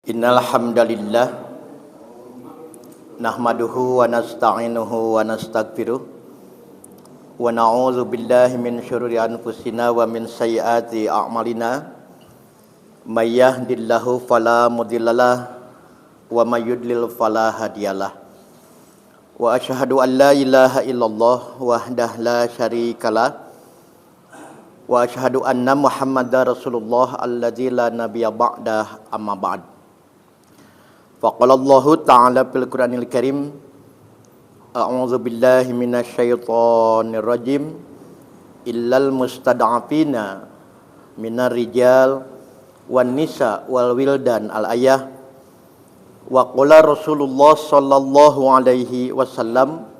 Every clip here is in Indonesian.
Innal hamdalillah nahmaduhu wa nasta'inuhu wa nastaghfiruh wa na'udzu billahi min syururi anfusina wa min sayyiati a'malina may yahdihillahu fala mudhillalah wa may yudlil fala hadiyalah wa asyhadu an la ilaha illallah wahdahu la syarikalah wa asyhadu anna muhammadar rasulullah alladzi la nabiyya ba'dah amma ba'd. Faqala Allah Ta'ala fil Qur'anil Karim, a'udzu billahi minasyaitonir rajim, illal mustad'afina minar rijal wan nisa wal wildan al-ayah. Wa qala Rasulullah sallallahu alaihi wasallam,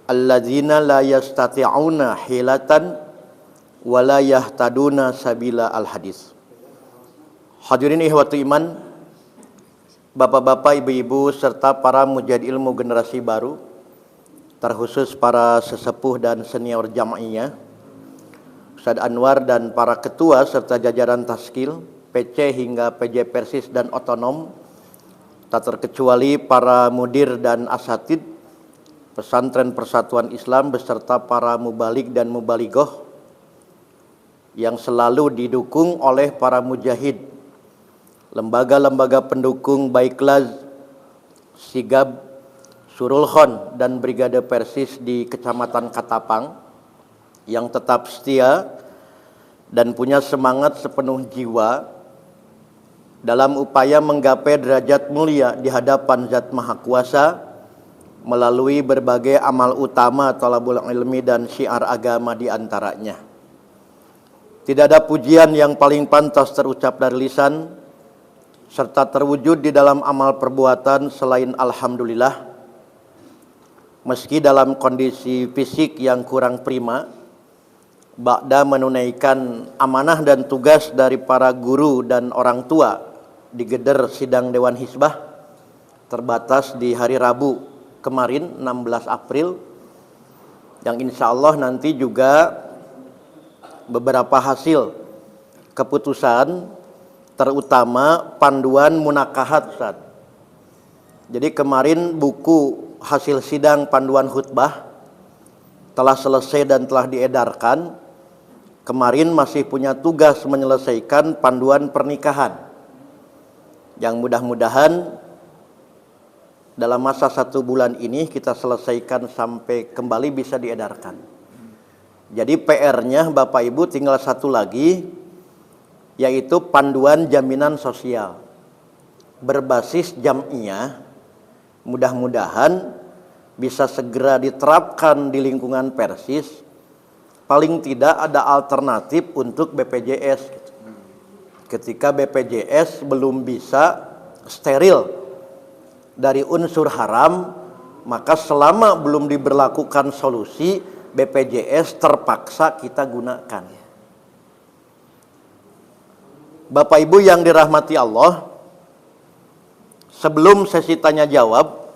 alladzina la yastati'una hilatan wa la yahtaduna sabila al-hadis. Hadirin ihwatu iman, Bapak-bapak, ibu-ibu, serta para mujahid ilmu generasi baru, terkhusus para sesepuh dan senior jamaiyah, Ustadz Anwar dan para ketua serta jajaran Taskil, PC hingga PJ Persis dan Otonom, tak terkecuali para mudir dan asatid, pesantren Persatuan Islam beserta para mubalik dan mubaligoh yang selalu didukung oleh para mujahid, lembaga-lembaga pendukung Baiklaz, Sigab, Surul Khon, dan Brigade Persis di Kecamatan Katapang yang tetap setia dan punya semangat sepenuh jiwa dalam upaya menggapai derajat mulia di hadapan Zat Maha Kuasa melalui berbagai amal utama thalabul ilmi dan syiar agama di antaranya. Tidak ada pujian yang paling pantas terucap dari lisan serta terwujud di dalam amal perbuatan selain alhamdulillah. Meski dalam kondisi fisik yang kurang prima, ba'da menunaikan amanah dan tugas dari para guru dan orang tua di geder sidang Dewan Hizbah terbatas di hari Rabu kemarin 16 April, yang insya Allah nanti juga beberapa hasil keputusan terutama panduan munakahat, Ustaz. Jadi kemarin buku hasil sidang panduan khutbah telah selesai dan telah diedarkan. Kemarin masih punya tugas menyelesaikan panduan pernikahan, yang mudah-mudahan dalam masa 1 bulan ini kita selesaikan sampai kembali bisa diedarkan. Jadi PR-nya Bapak Ibu tinggal satu lagi, yaitu panduan jaminan sosial berbasis jam'iyah. Mudah-mudahan bisa segera diterapkan di lingkungan Persis. Paling tidak ada alternatif untuk BPJS. Ketika BPJS belum bisa steril dari unsur haram, maka selama belum diberlakukan solusi, BPJS terpaksa kita gunakan. Bapak Ibu yang dirahmati Allah, sebelum sesi tanya jawab,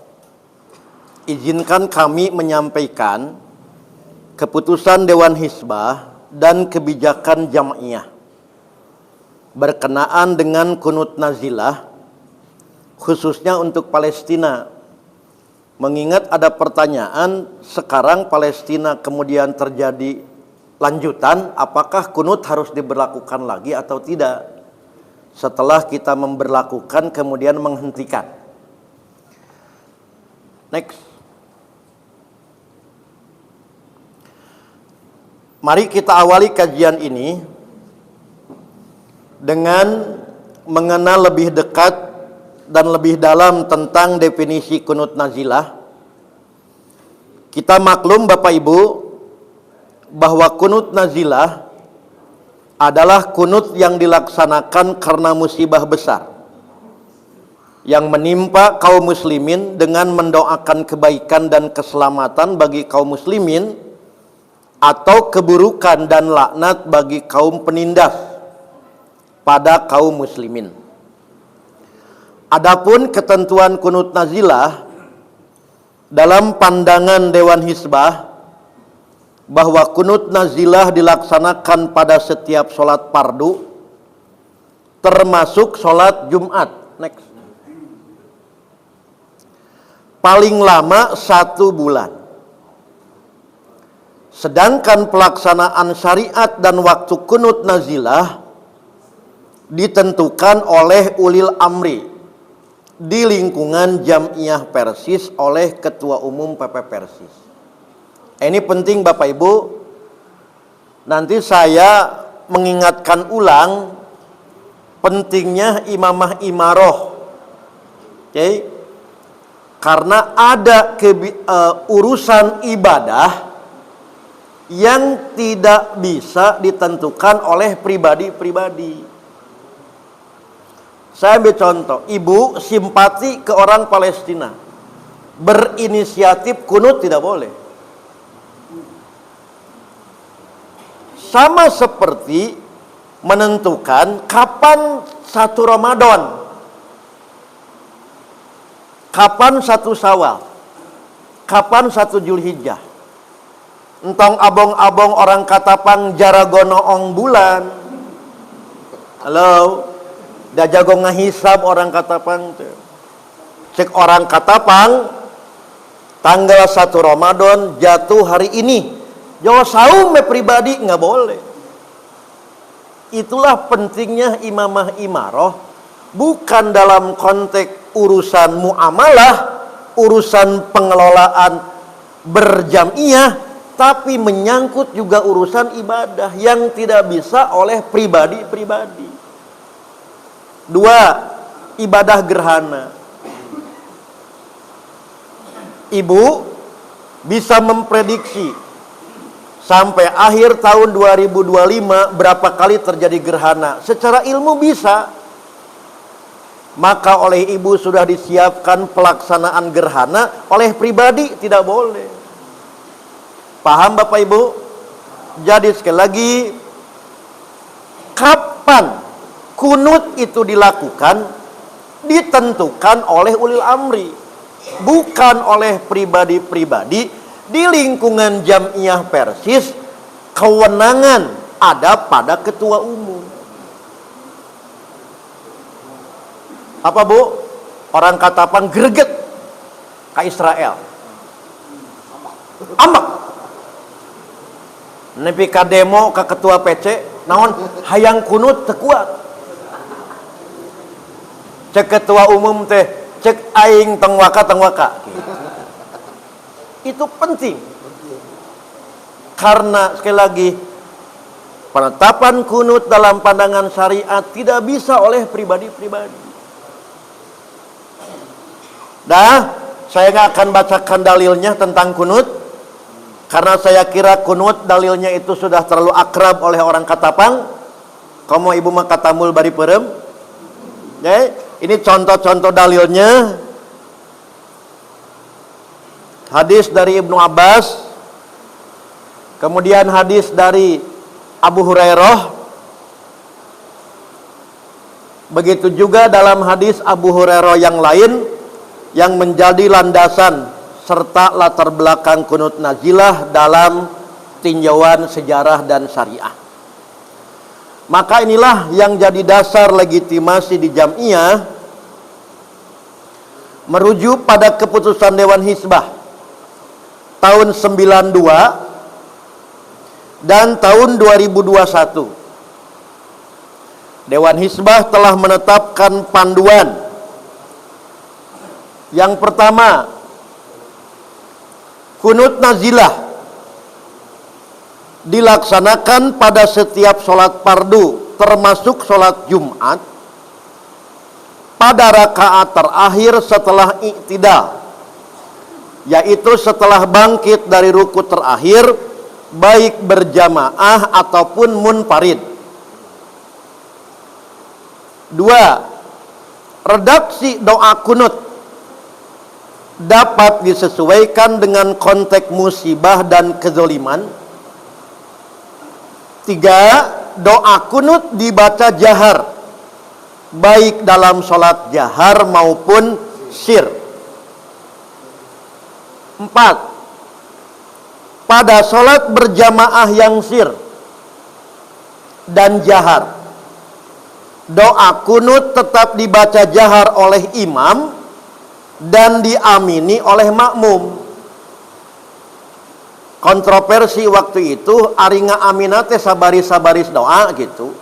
izinkan kami menyampaikan keputusan Dewan Hizbah dan kebijakan Jam'iyah berkenaan dengan kunut nazilah, khususnya untuk Palestina. Mengingat ada pertanyaan, sekarang Palestina kemudian terjadi lanjutan, apakah kunut harus diberlakukan lagi atau tidak? Setelah kita memberlakukan kemudian menghentikan. Next. Mari kita awali kajian ini dengan mengenal lebih dekat dan lebih dalam tentang definisi kunut nazilah. Kita maklum Bapak Ibu bahwa kunut nazilah adalah kunut yang dilaksanakan karena musibah besar yang menimpa kaum muslimin dengan mendoakan kebaikan dan keselamatan bagi kaum muslimin, atau keburukan dan laknat bagi kaum penindas pada kaum muslimin. Adapun ketentuan kunut nazilah dalam pandangan Dewan Hizbah, bahwa kunut nazilah dilaksanakan pada setiap sholat fardu, termasuk sholat Jumat. Next. Paling lama 1 bulan. Sedangkan pelaksanaan syariat dan waktu kunut nazilah ditentukan oleh ulil amri di lingkungan Jam'iyah Persis oleh Ketua Umum PP Persis. Ini penting Bapak Ibu. Nanti saya mengingatkan ulang pentingnya imamah imaroh. Oke? Karena ada urusan ibadah yang tidak bisa ditentukan oleh pribadi-pribadi. Saya ambil contoh, ibu simpati ke orang Palestina, berinisiatif kunut tidak boleh. Sama seperti menentukan kapan 1 Ramadan, kapan 1 Syawal, kapan 1 Zulhijjah. Entong abong-abong orang Katapang jaragono ong bulan. Halo, dah jago ngahisab orang Katapang tuh. Cek orang Katapang tanggal 1 Ramadan jatuh hari ini. Jawa saum pribadi nggak boleh. Itulah pentingnya imamah imaroh, bukan dalam konteks urusan muamalah, urusan pengelolaan berjam'iyah, tapi menyangkut juga urusan ibadah yang tidak bisa oleh pribadi-pribadi. 2, ibadah gerhana. Ibu bisa memprediksi sampai akhir tahun 2025 berapa kali terjadi gerhana. Secara ilmu bisa. Maka oleh ibu sudah disiapkan pelaksanaan gerhana, oleh pribadi tidak boleh. Paham Bapak Ibu? Jadi sekali lagi, kapan kunut itu dilakukan ditentukan oleh ulil amri, bukan oleh pribadi-pribadi. Di lingkungan Jam'iyah Persis, kewenangan ada pada ketua umum. Apa Bu? Orang Katapang greget ke Israel. Ambak. Nepi ka demo ke ketua PC, naon hayang kunut teu kuat. Cek ketua umum teh, cek aing teng waka. Itu penting. Karena sekali lagi, penetapan kunut dalam pandangan syariat tidak bisa oleh pribadi-pribadi. Saya nggak akan bacakan dalilnya tentang kunut. Karena saya kira kunut dalilnya itu sudah terlalu akrab oleh orang Katapang. Kamu ibu mah katamul bari perem. Okay? Ini contoh-contoh dalilnya. Hadis dari Ibnu Abbas. Kemudian hadis dari Abu Hurairah. Begitu juga dalam hadis Abu Hurairah yang lain yang menjadi landasan serta latar belakang kunut nazilah dalam tinjauan sejarah dan syariah. Maka inilah yang jadi dasar legitimasi di Jam'iyah merujuk pada keputusan Dewan Hizbah tahun 92 dan tahun 2021. Dewan Hizbah telah menetapkan panduan. Yang pertama, kunut nazilah dilaksanakan pada setiap sholat fardu, termasuk sholat Jumat, pada rakaat terakhir setelah i'tidal, yaitu setelah bangkit dari ruku terakhir, baik berjamaah ataupun munfarid. 2. Redaksi doa kunut dapat disesuaikan dengan konteks musibah dan kezoliman. 3. Doa kunut dibaca jahar, baik dalam sholat jahar maupun sir. 4. Pada sholat berjamaah yang sir dan jahar, doa kunut tetap dibaca jahar oleh imam dan diamini oleh makmum. Kontroversi waktu itu aringa aminate sabaris-sabaris doa gitu.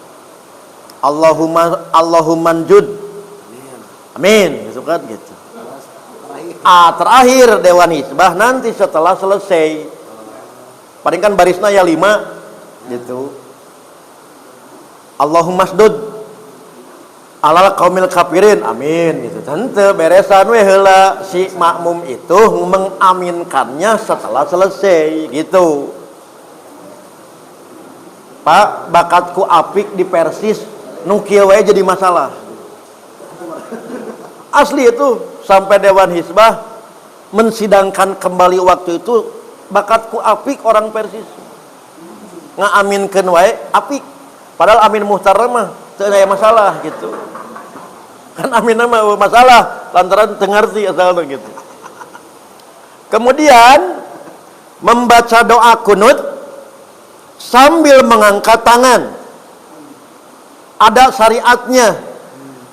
Allahumma njud. Amin, gitu kan gitu. Terakhir Dewan Hizbah nanti setelah selesai. Paling kan barisnya ya 5 gitu. Allahumma sdud alal qaumil kafirin, amin gitu. Tentu beresan we heula si makmum itu mengaminkannya setelah selesai gitu. Pak, bakatku apik di Persis nu kieu we jadi masalah. Asli itu sampai Dewan Hizbah mensidangkan kembali waktu itu, bakatku apik orang Persis. Ngaaminkeun wae apik. Padahal amin muhtar mah teu aya masalah gitu. Kan amin mah masalah lantaran teu ngarti asalna gitu. Kemudian membaca doa kunut sambil mengangkat tangan. Ada syariatnya.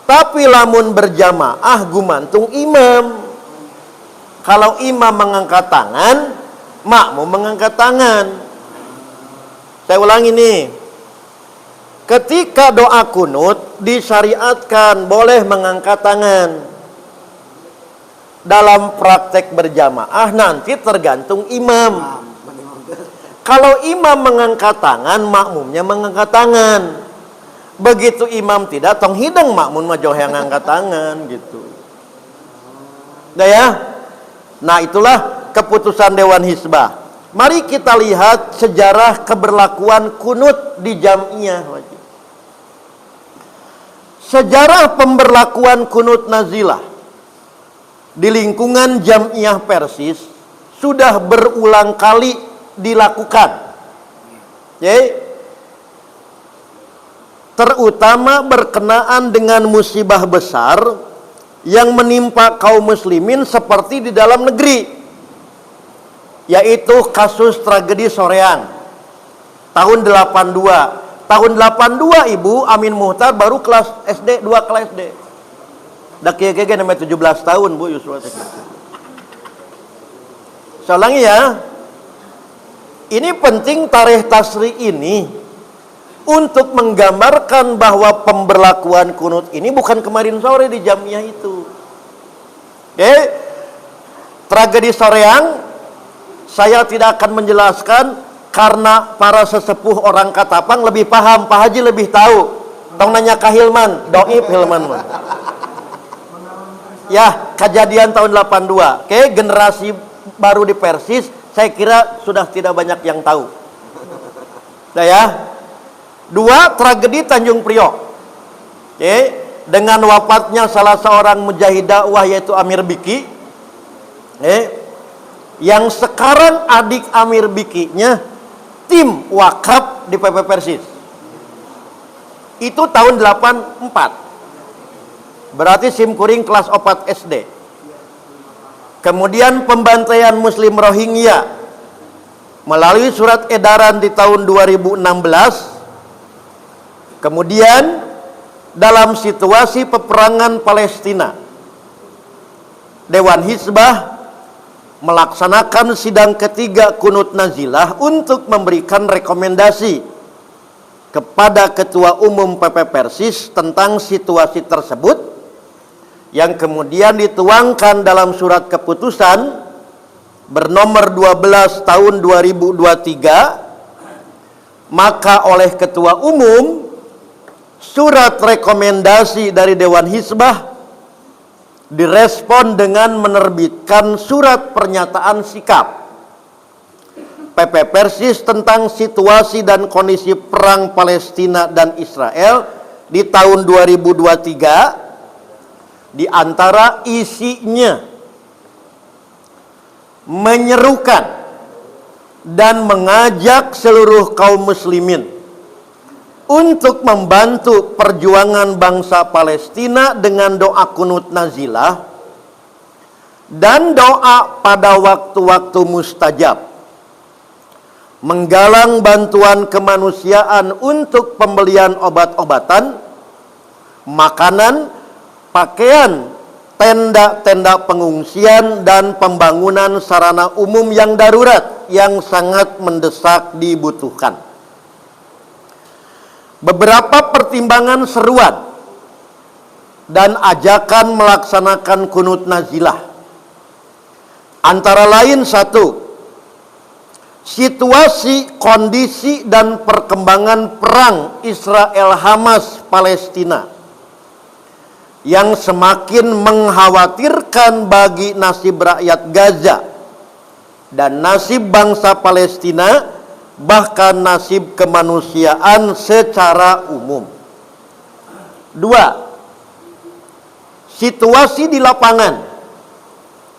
Tapi lamun berjamaah gumantung imam. Kalau imam mengangkat tangan, makmum mengangkat tangan. Saya ulangi nih. Ketika doa kunut disyariatkan boleh mengangkat tangan. Dalam praktek berjamaah nanti tergantung imam. Kalau imam mengangkat tangan, makmumnya mengangkat tangan. Begitu imam tidak, tong hidang makmum mah joh yang ngangkat tangan gitu. Nah ya. Nah itulah keputusan Dewan Hizbah. Mari kita lihat sejarah keberlakuan kunut di jam'iyah. Sejarah pemberlakuan kunut nazilah di lingkungan jam'iyah Persis sudah berulang kali dilakukan. Terutama berkenaan dengan musibah besar yang menimpa kaum muslimin seperti di dalam negeri, yaitu kasus tragedi Soreang tahun 82. Tahun 82 Ibu Amin Muhtar baru kelas SD, 2 kelas SD. Dah kieu-kieu namanya 17 tahun Bu Yuswa. Saya ulangi ya. Ini penting tarikh tasri ini untuk menggambarkan bahwa pemberlakuan kunut ini bukan kemarin sore di jam'iyah itu. Tragedi Soreang saya tidak akan menjelaskan karena para sesepuh orang Katapang lebih paham, Pak Haji lebih tahu. Tong nanya ke Hilman, doib Hilman mah. Ya, kejadian tahun 82. Generasi baru di Persis saya kira sudah tidak banyak yang tahu. Nah ya. 2, tragedi Tanjung Priok. Dengan wafatnya salah seorang mujahid dakwah yaitu Amir Biki. Yang sekarang adik Amir Bikinya tim wakaf di PP Persis. Itu tahun 84. Berarti simkuring kelas 4 SD. Kemudian pembantaian Muslim Rohingya melalui surat edaran di tahun 2016. Kemudian dalam situasi peperangan Palestina, Dewan Hizbah melaksanakan sidang ketiga kunut nazilah untuk memberikan rekomendasi kepada Ketua Umum PP Persis tentang situasi tersebut, yang kemudian dituangkan dalam surat keputusan bernomor 12 tahun 2023. Maka oleh Ketua Umum, surat rekomendasi dari Dewan Hizbah direspon dengan menerbitkan surat pernyataan sikap PP Persis tentang situasi dan kondisi perang Palestina dan Israel di tahun 2023. Di antara isinya menyerukan dan mengajak seluruh kaum muslimin untuk membantu perjuangan bangsa Palestina dengan doa kunut nazilah dan doa pada waktu-waktu mustajab, menggalang bantuan kemanusiaan untuk pembelian obat-obatan, makanan, pakaian, tenda-tenda pengungsian, dan pembangunan sarana umum yang darurat yang sangat mendesak dibutuhkan. Beberapa pertimbangan seruan dan ajakan melaksanakan kunut nazilah antara lain: 1. Situasi, kondisi, dan perkembangan perang Israel-Hamas Palestina yang semakin mengkhawatirkan bagi nasib rakyat Gaza dan nasib bangsa Palestina, bahkan nasib kemanusiaan secara umum. 2. Situasi di lapangan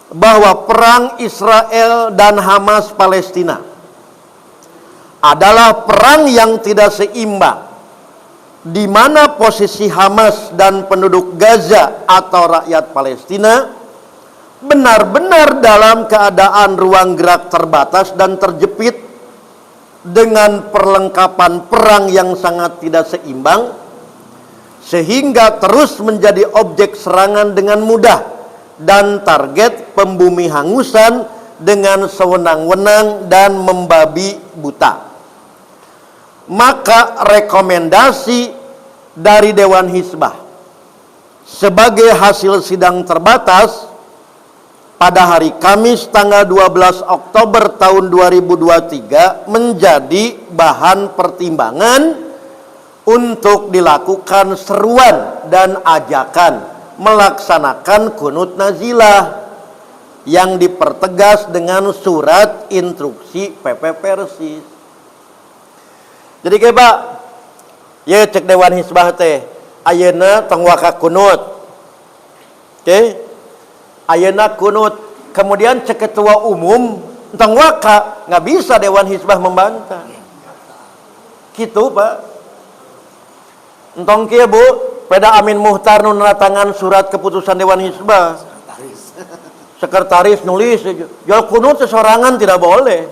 bahwa perang Israel dan Hamas Palestina adalah perang yang tidak seimbang, di mana posisi Hamas dan penduduk Gaza atau rakyat Palestina benar-benar dalam keadaan ruang gerak terbatas dan terjepit dengan perlengkapan perang yang sangat tidak seimbang, sehingga terus menjadi objek serangan dengan mudah dan target pembumi hangusan dengan sewenang-wenang dan membabi buta. Maka rekomendasi dari Dewan Hizbah sebagai hasil sidang terbatas pada hari Kamis tanggal 12 Oktober tahun 2023 menjadi bahan pertimbangan untuk dilakukan seruan dan ajakan melaksanakan kunut nazilah yang dipertegas dengan surat instruksi PP Persis. Jadi kayak Pak, ya cek Dewan Hizbah teh, ayeuna tong waka kunut. Oke? Ayeuna kunut. Kemudian cek ketua umum tong waka, nggak bisa Dewan Hizbah membantah. Gitu Pak. Entong kieu Bu, peda Amin Muhtar nu tangan surat keputusan Dewan Hizbah. Sekretaris nulis, jual kunut sesorangan tidak boleh.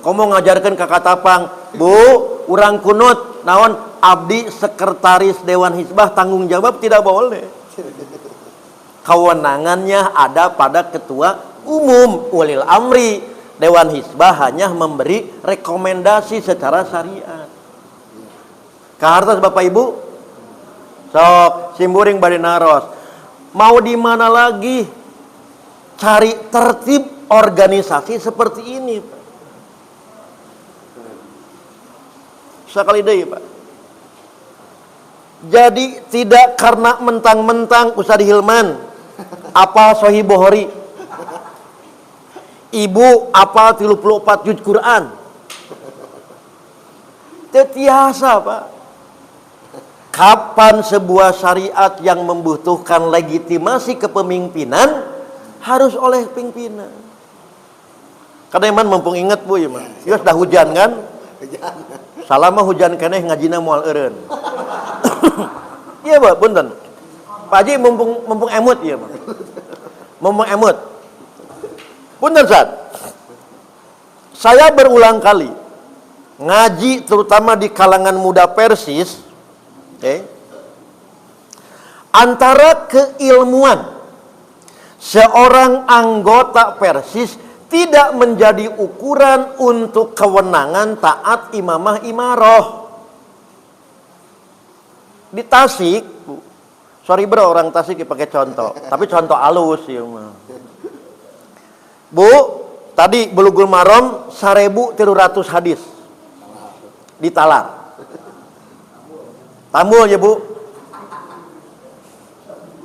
Kamu ngajarkan ke Katapang, Bu, urang kunut, naon abdi sekretaris Dewan Hizbah tanggung jawab tidak boleh. Kewenangannya ada pada ketua umum, ulil amri. Dewan Hizbah hanya memberi rekomendasi secara syariat. Kahartos Bapak Ibu, sok simburing bari naros. Mau di mana lagi cari tertib organisasi seperti ini, Pak? Sekali deui, Pak. Jadi tidak karena mentang-mentang Ustaz Hilman apal Sahih Bukhari, ibu apal 34 juz Quran. Tetiasa, Pak. Kapan sebuah syariat yang membutuhkan legitimasi kepemimpinan harus oleh pimpinan. Karena Iman mumpung ingat Bu ya, Man. Ya sudah hujan kan? Salama hujan keneh ngajina moal eureun. Iya, Pak, punten. Pak Haji mumpung emut ya, Pak. Mumpung emut. Punten, Ustaz. Saya berulang kali ngaji terutama di kalangan muda Persis, antara keilmuan seorang anggota Persis tidak menjadi ukuran untuk kewenangan taat imamah imaroh. Di Tasik, sorry bro, orang Tasik pakai contoh, tapi contoh alus ya. Bu, tadi Bulughul Maram 1300 hadis ditalar. Tambul ya Bu.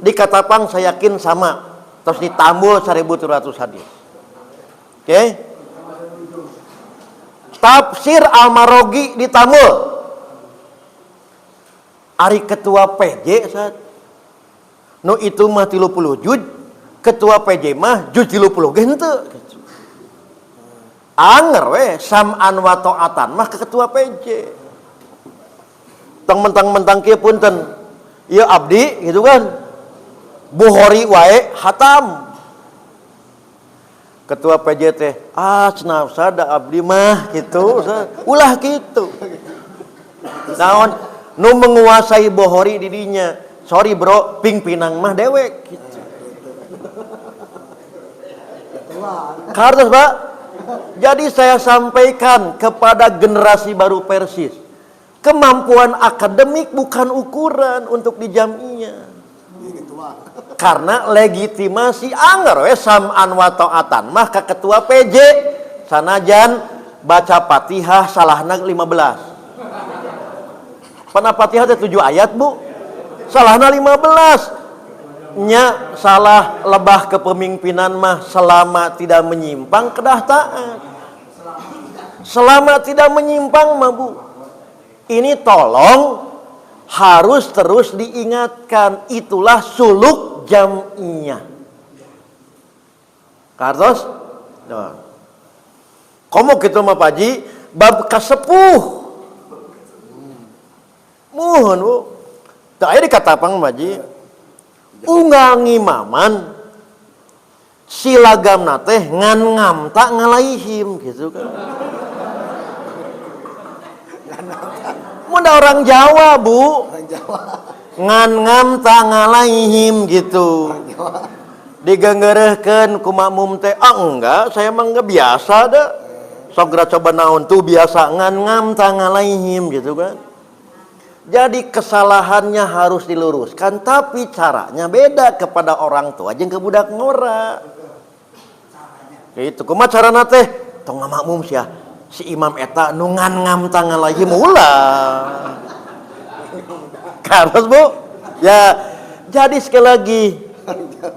Di Katapang saya yakin sama. Terus ditambul 1300 hadis. Oke? Tafsir Al-Marogi ditambul. Ari ketua PJ saat nu itu mah 30 juz, ketua PJ mah juz 30 ge henteu. Anger we sam'an wa ta'atan mah ke ketua PJ. Tong mentang-mentang kieu punten. Ieu abdi gitu kan. Bukhari wae hatam. Ketua PJ teh, cenah sada abdi mah gitu, ulah gitu. Naon nu menguasai Bukhari di dinya sorry bro, ping pinang mah dewek. Gitu. Karena Pak, jadi saya sampaikan kepada generasi baru Persis, kemampuan akademik bukan ukuran untuk di Jamiah. Karena legitimasi anggar we sam'an wa ta'atan mah ka ketua PJ sanajan baca Fatihah salahna 15. Pana Fatihah teh 7 ayat, Bu. Salahna 15. Nya salah lebah kepemimpinan mah selama tidak menyimpang kedah taat. Selama tidak menyimpang mah, Bu. Ini tolong harus terus diingatkan, itulah suluk Jamiah. Kartos? Nah. Komo gitu mah Pak Haji, bab kasepuh. Mohon Bu. Tak ada kata pang Pak Haji. Unggal ngimaman silagam teh ngan ngamta ngalaihim gitu kan. Mudah orang Jawa, Bu. Orang Jawa. Ngan ngamta ngalaihim gitu. Digenggerehkeun ku makmum teh, enggak, saya mah enggak biasa dah. Sok coba naon tuh biasa ngan ngamta ngalaihim gitu kan. Jadi kesalahannya harus diluruskan, tapi caranya beda kepada orang tua jeung ke budak ngora. Gitu, kumaha carana teh? Tong ngamakmum sia. Si imam eta nu ngan ngamta ngalaihim ulah. Karos Bu? Ya, jadi sekali lagi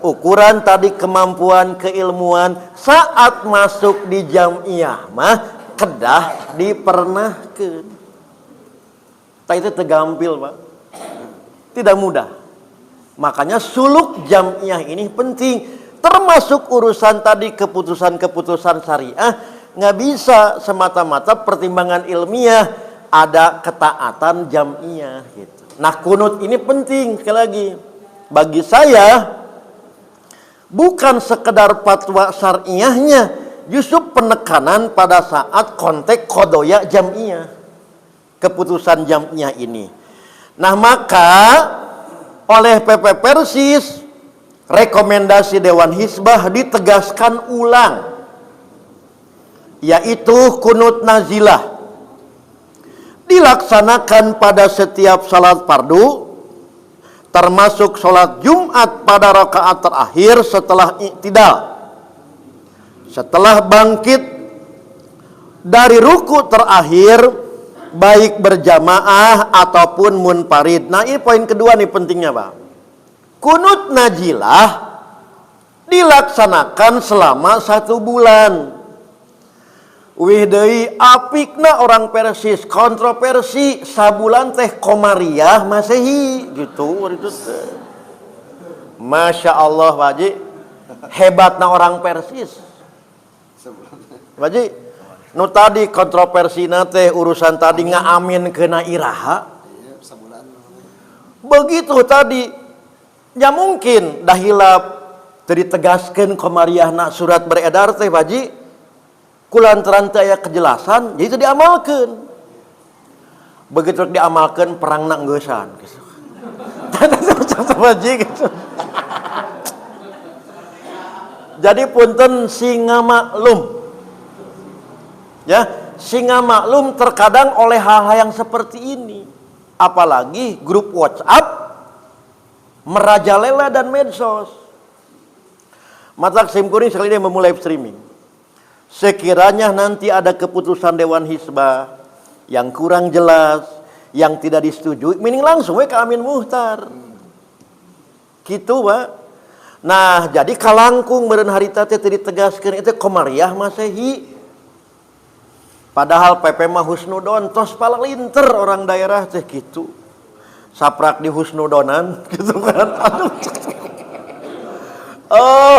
ukuran tadi kemampuan keilmuan saat masuk di Jamiah mah kedah dipernahkeun. Tak itu tegampil, Pak. Tidak mudah. Makanya suluk Jamiah ini penting. Termasuk urusan tadi keputusan-keputusan syariah. Nggak bisa semata-mata pertimbangan ilmiah. Ada ketaatan Jamiah. Gitu. Nah kunut ini penting sekali lagi. Bagi saya, bukan sekedar fatwa syariahnya. Justru penekanan pada saat konteks kodoya Jamiah. Keputusan Jamiah ini. Nah maka oleh PP Persis rekomendasi Dewan Hizbah ditegaskan ulang, yaitu kunut nazilah dilaksanakan pada setiap salat fardu, termasuk salat Jumat pada rakaat terakhir setelah i'tidal, setelah bangkit dari ruku terakhir, baik berjamaah ataupun munfarid. Nah ini poin kedua nih pentingnya Pak. Kunut nazilah dilaksanakan selama 1 bulan. Wih deui apikna orang Persis, kontroversi sabulan teh Komariah Masehi gitu. Masya Allah Pak Haji, hebatna orang Persis. Pak Haji, nu tadi kontroversi teh urusan tadi ngaamin kena iraha. Begitu tadi, ya mungkin dah hilap ditegaskan komariahna surat beredar teh Pak Haji. Kulantaran teh aya kejelasan, jadi itu diamalkan. Begitu diamalkan perang nak ngeusan gitu. Pak Haji gitu. Jadi punten singa maklum. Ya, singa maklum terkadang oleh hal-hal yang seperti ini. Apalagi grup WhatsApp merajalela dan medsos. Mata simkuring sekali ini memulai streaming. Sekiranya nanti ada keputusan Dewan Hizbah yang kurang jelas, yang tidak disetujui, mending langsung we ke Amin Muhtar. Gitu, Pak. Nah, jadi kalangkung meureun harita teh ditegaskeun itu Komariah Masehi. Padahal PP mah husnudon, tos palalinter orang daerah teh gitu. Saprak di husnudonan gitu kan. Aduh. Oh,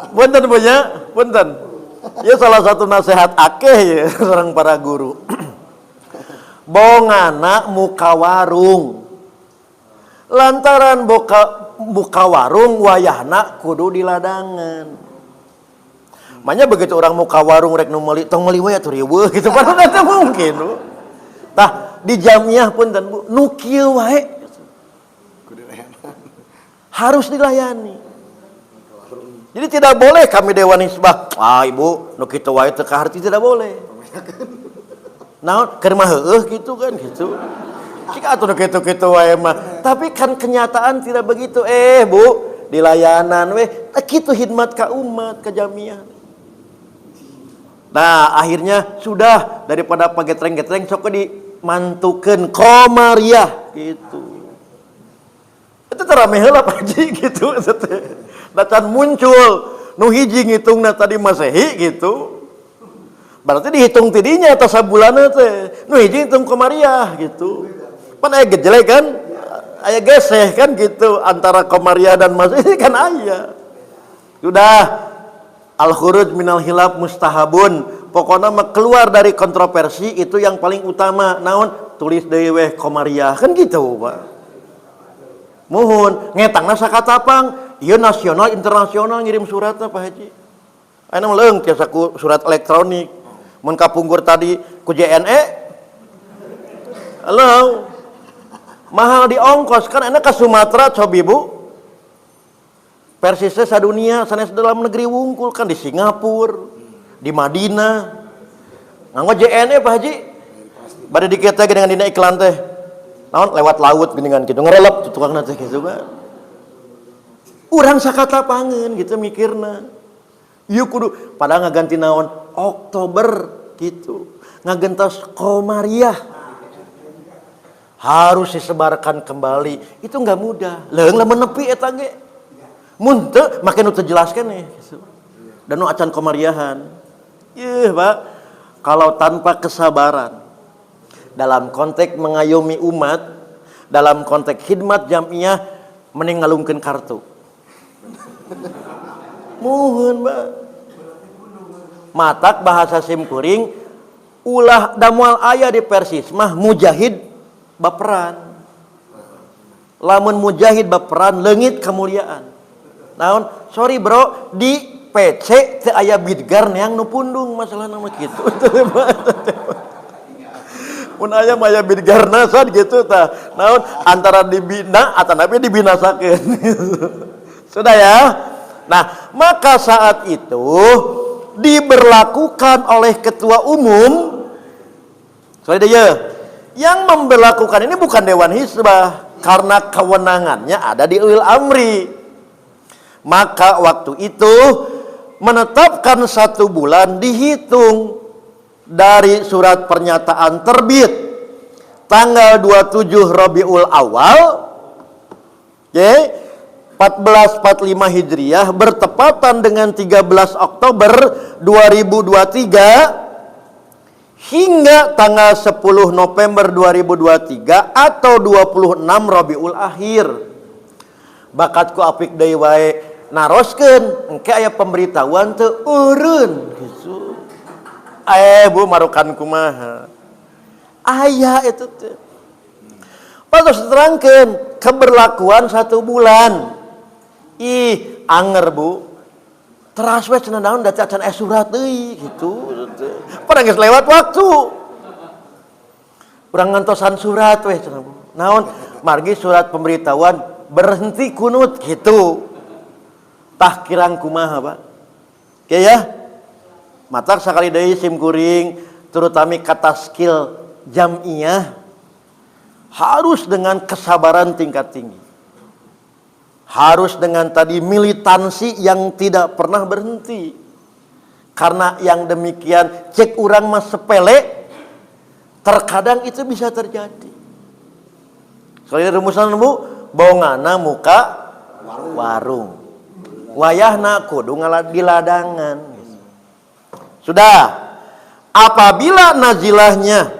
punten punya, punten. Ya salah satu nasihat akeh ya orang para guru. Bongana muka warung. Lantaran buka warung wayahna kudu di ladangan. Makanya begitu orang muka warung rek nu meuli tong meuli we atuh riweuh gitu padahal eta mungkin. Tah di Jamiah punten Bu, nu kieu wae. harus dilayani. Jadi tidak boleh kami Dewan Hizbah, ibu nu kitu wae teu kaharti, tidak boleh. Naon keur mah heueuh gitu kan gitu. Jika atuh nu kitu-kitu wae mah. Tapi kan kenyataan tidak begitu. Bu, di layanan weh kitu khidmat ka umat, ka jamiah. Nah, akhirnya sudah daripada pagetreng-getreng sok dimantukeun komariah gitu. Itu terame heula Pak Haji gitu. Dacan muncul nu hiji ngitungna tadi Masehi gitu. Berarti dihitung tidinya atau sabulanna teh. Nu hiji hitung komariah gitu. Pan aya gejlek kan? Aya geseh kan gitu antara komariah dan Masehi kan aya. Sudah al-khuruj minal hilaf mustahabun. Pokoknya mah keluar dari kontroversi itu yang paling utama. Naon? Tulis deui weh komariah kan gitu, Pak. Muhun ngetangna sakatapang. Ieu nasional internasional ngirim surat Pak Haji. Anu leung tiasa ku surat elektronik. Mun kapungkur tadi ku JNE. Halo. Mahal di ongkos kan enak ka Sumatera cobi Bu. Persisnya sadunia sanes dalam negeri wungkul kan di Singapura, di Madinah. Nganggo JNE Pak Haji. Bade dikit teh dengan dina iklan teh. Naon lewat laut geuningan kitu ngarelep tukangna teh kitu kan. Urang sakatapangeun gitu mikirna. Ieu kudu padahal ngaganti naon Oktober gitu. Ngagentos komariah. Harus disebarkan kembali. Itu enggak mudah. Leung lamun nepi eta ge. Mun teu make nu teu jelaskeun gitu. Dan nu acan komariahan. Ieu Pak, kalau tanpa kesabaran dalam konteks mengayomi umat, dalam konteks khidmat jamiah mending ngalungkeun kartu. Muhun Mbak. Matak bahasa simkuring ulah damual aya di Persis mah mujahid baperan. Lamun mujahid baperan leungit kemuliaan. Naon? Sorry bro, di PC teu aya bidgar neang nu pundung masalahna mah kitu. Mun aya mah aya bidgarna sad gitu tah. Naon? Antara dibina ataupun dibinasakeun. Sudah ya. Nah, maka saat itu diberlakukan oleh ketua umum. Soalnya dia yang memberlakukan ini bukan Dewan Hizbah karena kewenangannya ada di ulil amri. Maka waktu itu menetapkan 1 bulan dihitung dari surat pernyataan terbit tanggal 27 Rabiul Awal. Okay. 1445 Hijriah bertepatan dengan 13 Oktober 2023 hingga tanggal 10 November 2023 atau 26 Rabiul Akhir. Bakatku apik deui wae naroskeun engke aya pemberitahuan teu eureun gitu. Bu marukan kumaha? Aya eta teh. Patos terangkeun keberlakuan 1 bulan. Anger Bu. Teras we cenah naon da acan surat deui gitu. Padahal geus lewat waktu. Urang ngantosan surat we cenah Bu. Naon? Margi surat pemberitahuan berhenti kunut gitu. Tah kirang kumaha Pak? Oke ya. Matak sakali deui simkuring terutama kata skill jamiyah harus dengan kesabaran tingkat tinggi. Harus dengan tadi militansi yang tidak pernah berhenti. Karena yang demikian cek urang mah sepele, terkadang itu bisa terjadi. Soalnya rumusan Bu, bongana muka warung. Wayahna kudu di ladangan. Sudah. Apabila nazilahnya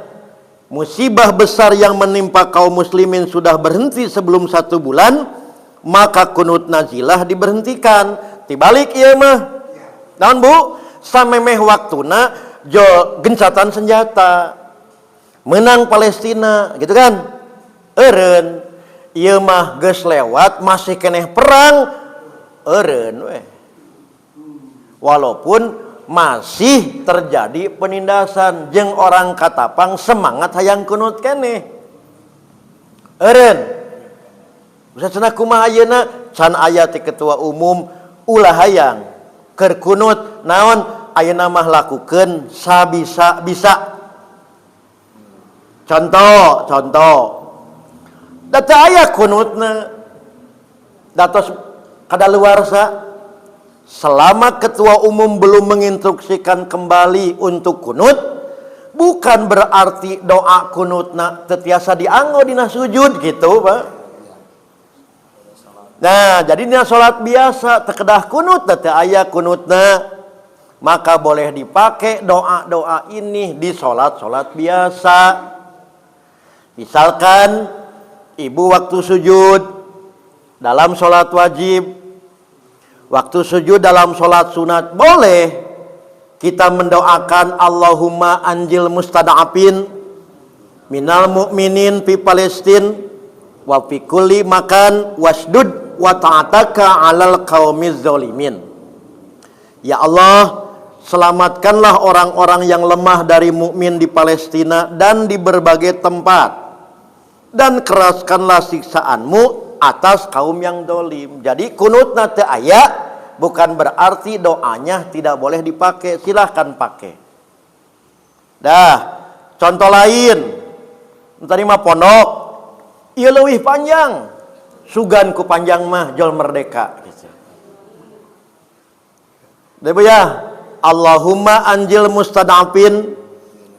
musibah besar yang menimpa kaum muslimin sudah berhenti sebelum 1 bulan, maka kunut nazilah diberhentikan. Tibalik ieu mah. Naon Bu? Samemeh waktuna jo gencatan senjata. Menang Palestina, gitu kan? Eureun. Ieu mah geus lewat masih keneh perang. Eureun we. Walaupun masih terjadi penindasan jeung orang katapang semangat hayang kunut keneh. Eureun. Bisa cenah kumaha ayeuna can aya ti ketua umum ulah hayang keur kunut naon ayeuna mah lakukeun sabisa-bisa. Contoh da teu aya kunutna datos kadaluarsa selama ketua umum belum menginstruksikan kembali untuk kunut, bukan berarti doa kunutna tetiasa dianggo dina sujud gitu, Pak. Nah, jadi dina salat biasa tekedah kunut teu aya kunutna, maka boleh dipakai doa-doa ini di salat-salat biasa. Misalkan ibu waktu sujud dalam salat wajib, waktu sujud dalam sholat sunat, boleh kita mendoakan Allahumma anjil mustada'afin minal mu'minin fi Palestin wa fi kulli makan wasdud wa ta'ataka alal qaumiz zalimin. Ya Allah, selamatkanlah orang-orang yang lemah dari mukmin di Palestina dan di berbagai tempat, dan keraskanlah siksaanmu atas kaum yang dolim. Jadi kunutna teu aya bukan berarti doanya tidak boleh dipakai, silahkan pakai. Dah, contoh lain, tadi mah pondok, ieu leuwih panjang, sugan ku panjang mah jol merdeka. Gitu. Debu ya, Allahumma anjil mustada'afin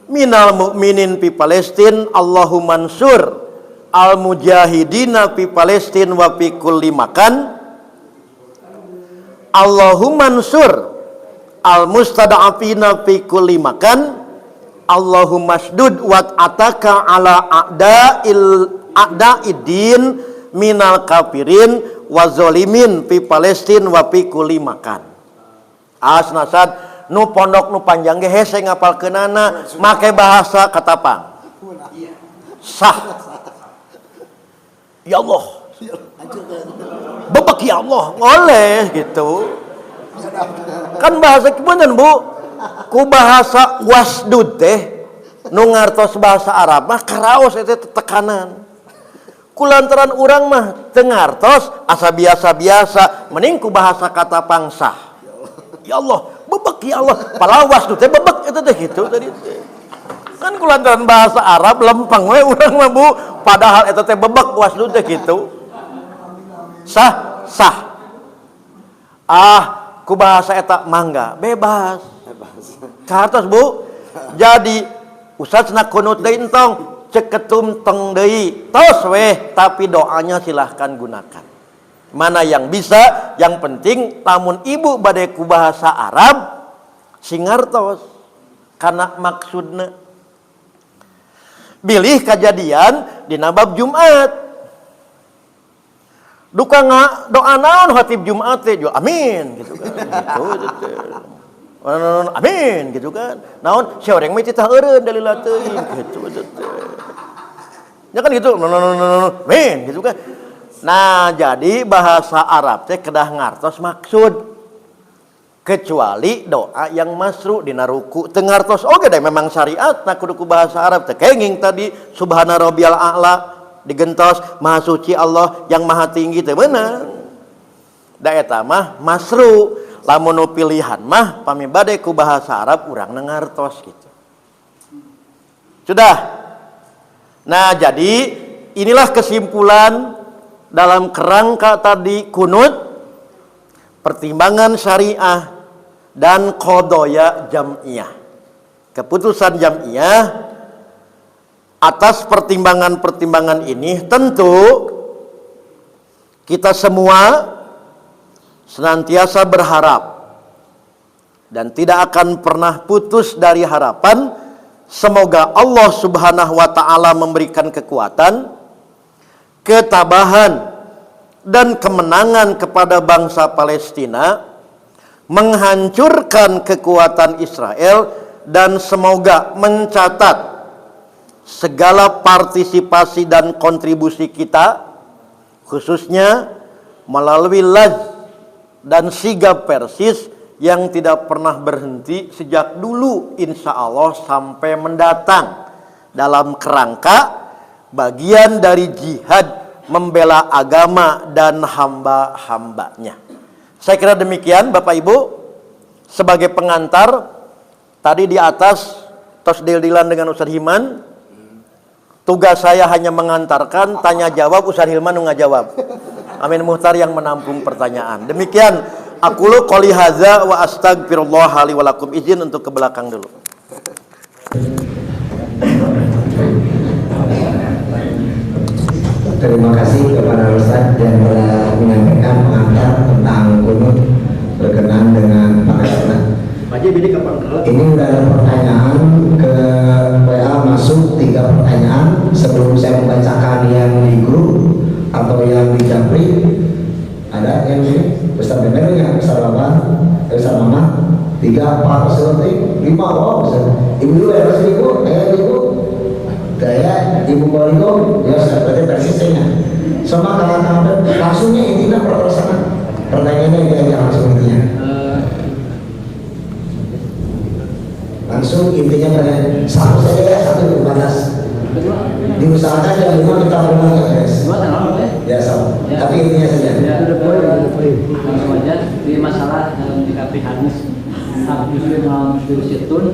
minal mu'minin fi Palestin, Allahumma ansur al-mujahidina fi Palestin wa fi kulli makan, Allahumma ansur al-mustada'afina fi kulli makan, Allahumma shdud wat'ataka ala a'da'iddin minal kafirin wa zolimin fi Palestin wa fi kulli makan. Asnasad nu pondok nu panjang ge hese ngapalkeunana make bahasa Katapang. Sah. Ya Allah, bebek ya Allah, boleh gitu. Kan bahasa kemudian Bu, ku bahasa wasdud teh, nu ngartos bahasa Arab mah karaos itu tekanan. Kulantaran urang mah teu ngartos asa biasa-biasa, mending ku bahasa Katapang sah. Ya Allah, bebek ya Allah, padahal wasdud teh bebek itu teh gitu tadi teh. Kan kulantaran bahasa Arab lempeng we urang mah Bu, padahal eta teh bebek wasdud teh kitu. Sah. Ku bahasa eta mangga bebas. Katos Bu. Jadi usahana kunut deui entong, cek ketum tong deui, tos we, tapi doanya silahkan gunakan. Mana yang bisa, yang penting lamun ibu bade ku bahasa Arab singartos kana maksudna. Bilih kejadian di nabab Jumat. Duka doa naon khatib Jumat teh amin gitu kan. Gitu. Amin gitu kan. Naon saureng mah titah eureun dalila teuing gitu. Ya kan gitu. Amin gitu kan. Nah, jadi bahasa Arab teh kedah ngartos maksud. Kecuali doa yang masru dina ruku teu ngartos oge deh memang syariatna kudu ku bahasa Arab teh kenging tadi subhana rabbiyal a'la digentos maha suci Allah yang maha tinggi teh beunang. Da eta mah masru, lamun nu pilihan mah pami bade ku bahasa Arab urang ngartos gitu. Sudah. Nah, jadi inilah kesimpulan dalam kerangka tadi kunut, pertimbangan syariah dan qodoya jam'iyah. Keputusan jam'iyah atas pertimbangan-pertimbangan ini tentu kita semua senantiasa berharap dan tidak akan pernah putus dari harapan semoga Allah Subhanahu wa taala memberikan kekuatan, ketabahan dan kemenangan kepada bangsa Palestina, menghancurkan kekuatan Israel, dan semoga mencatat segala partisipasi dan kontribusi kita, khususnya melalui laj dan sigap Persis yang tidak pernah berhenti sejak dulu insya Allah sampai mendatang dalam kerangka bagian dari jihad membela agama dan hamba-hambanya. Saya kira demikian Bapak Ibu. Sebagai pengantar, tadi di atas tos deal-dealan dengan Ustaz Himan. Tugas saya hanya mengantarkan, tanya jawab, Ustaz Hilman ngajawab. Amin Muhtar yang menampung pertanyaan. Demikian, aqulu qouli hadza wa astaghfirullah li wa lakum. Izin untuk ke belakang dulu. Terima kasih kepada Ustaz yang telah menyampaikan pengantar tentang kunut berkenan dengan Pak Ustaz. Ini udah ada pertanyaan ke WA masuk 3 pertanyaan. Sebelum saya membacakan yang di grup atau yang di Japri, ada yang ini Ustaz Bemer ya, Ustaz Bapak, Ustaz Mama, 3, 4, 5, wow, Ibu dulu ya, Ibu, Ibu. Gaya Ibu Boliko, ya seperti persisnya. Sama kalau langsungnya intinya pertanyaan. Pertanyaannya itu aja langsung intinya. Langsung intinya pertanyaan. Satu saja ya, satu terbatas. Diusahakan yang 5 kita berulang ya guys. Ya sama. Tapi intinya saja. Langsung aja di masalah menyikapi hadis Abdul Muslim Situn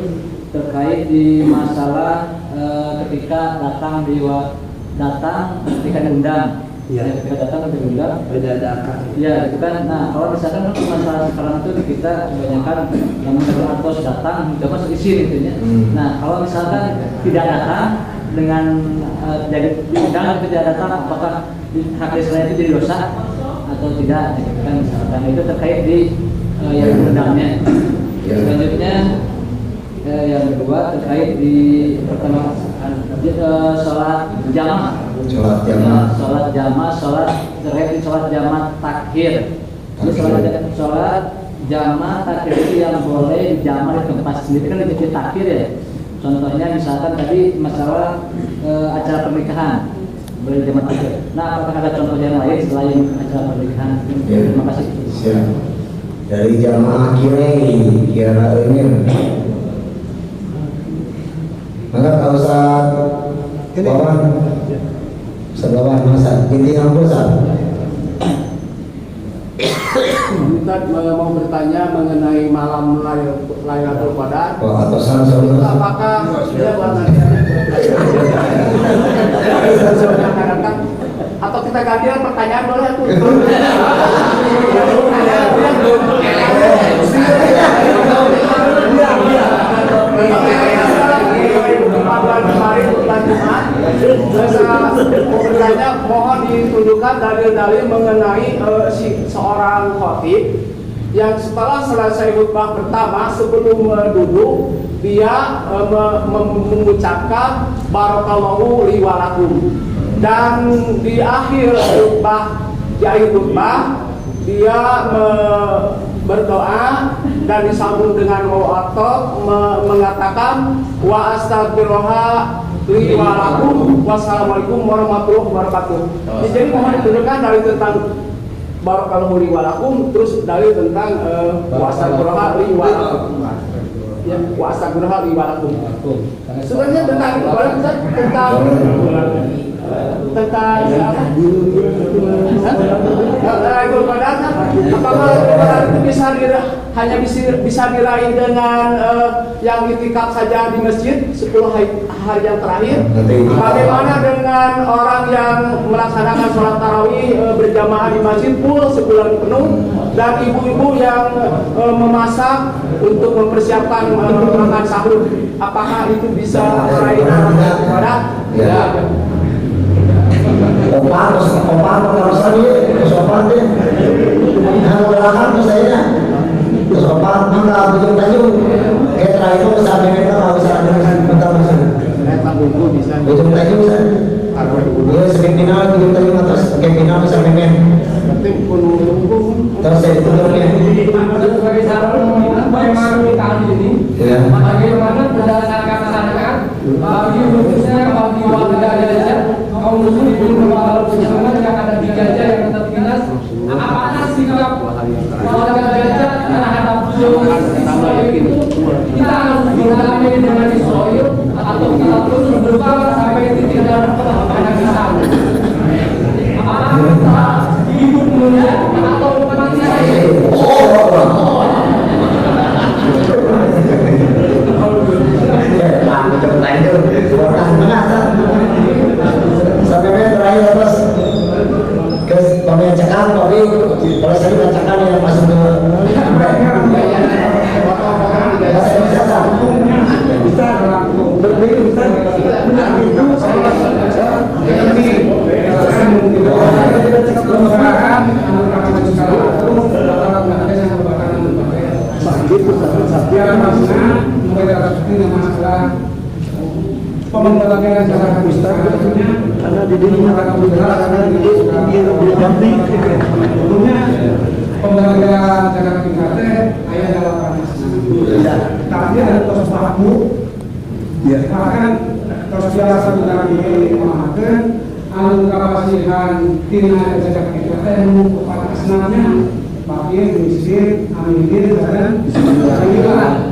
terkait di masalah ketika datang ketika diundang, ketika datang diundang, ya itu kan. Nah kalau misalkan masalah sekarang itu kita kebanyakan yang atau datang sudah masuk isi intinya. Nah kalau misalkan tidak datang dengan jadi diundang atau tidak datang, apakah hak Israel itu jadi dosa atau tidak? Kan misalkan itu terkait di yang diundangnya. Selanjutnya yang kedua terkait di pertama sholat jamaah, terkait di sholat jamaah takhir. Sholat jamaah takhir itu yang boleh dijamaah di tempat sendiri kan itu takhir ya. Contohnya misalkan tadi masalah acara pernikahan boleh dijamaah takhir. Nah apakah ada contoh yang lain selain acara pernikahan? Terima kasih. Siap. Dari jamaah kira ini. Maka kalau saat Bawan masa ini yang besar. Kita mau bertanya mengenai malam Lailatul Qadar. Apakah dia atau kita gantian pertanyaan boleh tuh? Bertanya, mohon ditunjukkan dalil-dalil mengenai seorang khotib yang setelah selesai khutbah pertama sebelum duduk dia mengucapkan barakallahu li wa lakum, dan di akhir khutbah dia berdoa dan disambung dengan mu'attaf mengatakan wa astaghfirullah li wa lakum wassalamualaikum warahmatullahi wabarakatuh. Jadi mohon ditunjukkan dalil tentang barakallahu li wa lakum, terus dalil tentang wa astaghfirullah li wa lakum. Ya, wa astaghfirullah li wa lakum. Sebenarnya tentang apakah itu bisa diraih dengan yang itikaf saja di masjid 10 hari yang terakhir? Bagaimana dengan orang yang melaksanakan sholat tarawih berjamaah di masjid full sebulan penuh, dan ibu-ibu yang memasak untuk mempersiapkan makan sahur? Apakah itu bisa meraih ibadah? Ya. Opar kalau saya sopan deh, yang belakang tuh saya, terus opar mangga ujung tanjung, kayak terakhir itu sampai mereka nggak usah ada bentar masuk. Ujung tanjung saya, dia semifinal ujung tanjung atas, kayak final bisa main. Terus saya tutupnya. Sebagai saran bagaimana kita ini, bagaimana berdasarkan bagi khususnya bagi warga Gaza kaum muslim di beberapa perjalanan yang ada di Gaza yang tertindas, apakah sikap warga Gaza terhadap itu kita harus biar maksudnya mereka seperti masalah pembelajaran cara Kristen karena di diri masyarakat liberal karena di diri ganti tentunya pembelajaran cara Kristen ayat dalam panas tapi ada tos baku bahkan tos biasa negara ini memakai anu kapasitas tina cara Kristen mengumpulkan asnamnya pakai miskin amin dan sebagainya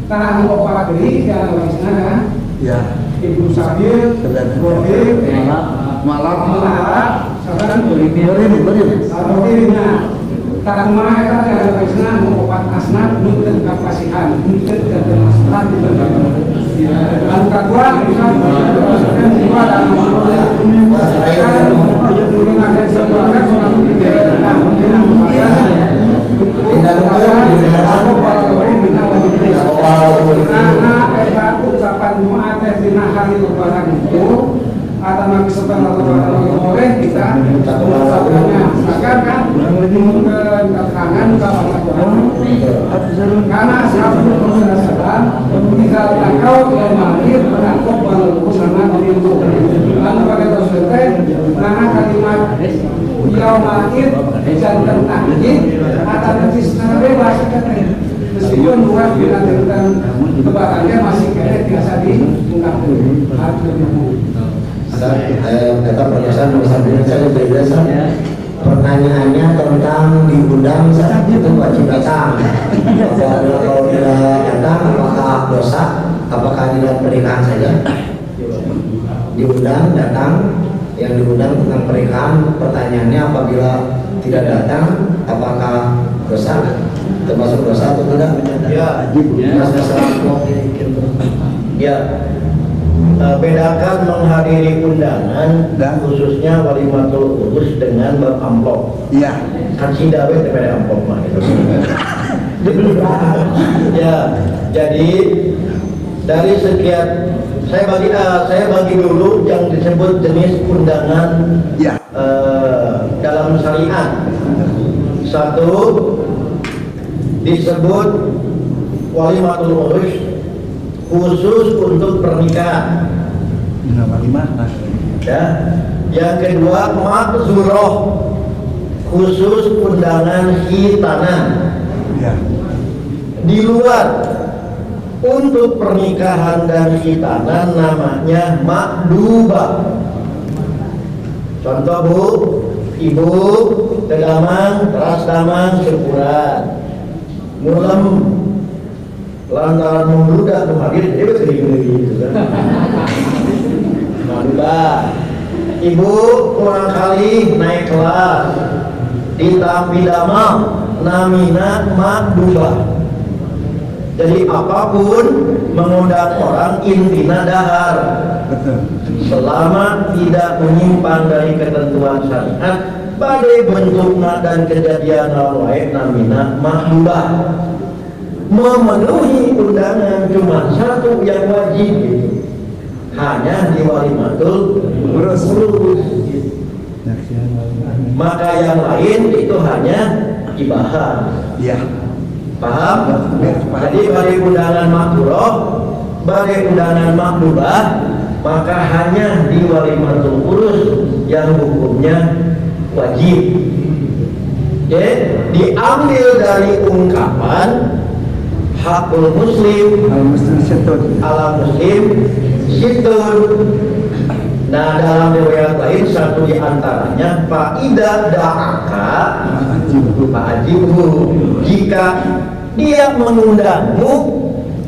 tanah opak diri yang lainnya ya ibu sakit boleh malam sekarang boleh atau dirinya tak mereka yang lainnya opak asnaf nuntut kapasitas nuntut dan masalah lalu kedua misalnya jiwa dan ucapan Jumat dina hari lebaran itu atau nabi setelah lebaran boleh kita mengucapkannya agar kan keterangan karena sahabat Rasulullah jika takau yang mahir menangkap bersama dirimu lalu pada Rasulullah karena kalimat beliau mahir dan tentang ini atau nanti secara bebas meskipun bukan tentang kebahagiaan masih kaya biasa diungkapkan. Kata pertanyaan saya biasa. Pertanyaannya tentang diundang saat itu wajib datang. Kalau tidak datang apakah dosa? Apakah tidak pernikahan saja? Diundang datang, yang diundang tentang pernikahan. Pertanyaannya apabila tidak datang apakah dosa? Termasuk dosa atau tidak? Ya, ya. Bedakan menghadiri undangan dan khususnya walimatul urus dengan beramplop. Iya. Kan dawe daripada amplop mah gitu. Ya, jadi dari sekian saya bagi dulu yang disebut jenis undangan ya. Dalam syariat. Satu disebut walimatul urus khusus untuk pernikahan. Ya. Yang kedua makzuroh khusus undangan khitanan. Ya. Di luar untuk pernikahan dan khitanan namanya makdubah. Contoh Bu, Ibu tegamang, teras damang, syukuran, mulem lantaran membludak kemarin dia sering gitu kan. Makdubah. Ibu kurang kali naik kelas ditampi damang namina makdubah. Jadi apapun mengundang orang intina dahar selama tidak menyimpang dari ketentuan syariat badai bentukna dan kejadian lain namina makdubah. Memenuhi undangan cuma satu yang wajib gitu. Hanya di walimatul urus. Maka yang lain itu hanya ibahah. Ya. Paham? Jadi bagi undangan makruh, bagi undangan makdubah, maka hanya di walimatul urus yang hukumnya wajib. Oke, diambil dari ungkapan hakul muslim ala muslim situn. Nah dalam riwayat lain satu diantaranya Fa'ida da'aka fa'ajibu, jika dia mengundangmu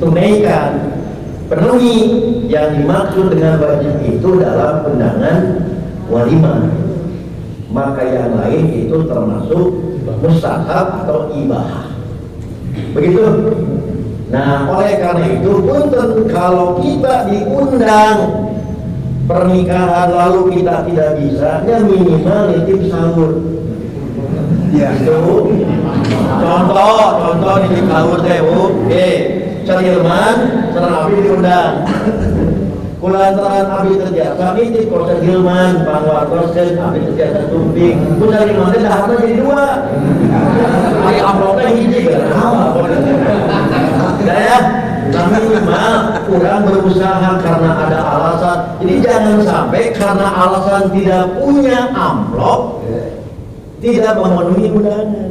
tunaikan, penuhi. Yang dimaksud dengan wajib itu dalam undangan walimah. Maka yang lain itu termasuk mustahab atau ibahah. Begitu. Nah oleh karena itu punten kalau kita diundang pernikahan lalu kita tidak bisa, ya minimal nitip sahur. Ya. Itu contoh nitip sahur teh Bu. Cerilman sareng abi diundang. Kulantaran abi terjasa nitip kalau cerilman pangwartos abi terjasa tumping. Ku cerilman teh daharna jadi dua. Ari amplopnya hiji kan. ya, minimal kurang berusaha karena ada alasan. Jadi jangan sampai karena alasan tidak punya amplop tidak memenuhi undangan.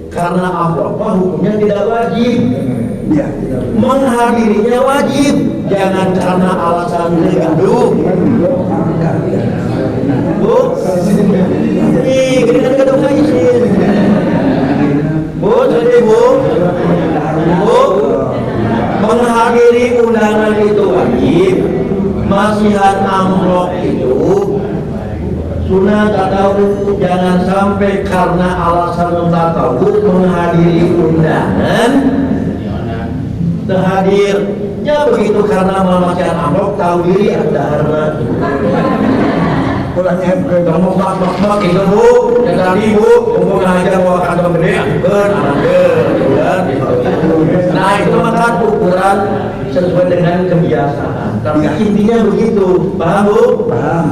Karena amplop hukumnya tidak wajib. Menghadirinya wajib. Jangan karena alasan gaduh. Bu, ini kan gaduh izin. Bu, jadi bu, menghadiri undangan itu wajib. Masihan amplop itu sunat tahu. Jangan sampai karena alasan tahu menghadiri undangan terhadir. Ya begitu karena masihan amplop tahu diri ada harna. Pulangnya kamu mak itu bu, yang tadi bu, mau ngajar mau kantong gede, nah itu maka ukuran sesuai dengan kebiasaan. Tapi intinya begitu, paham bu? Paham.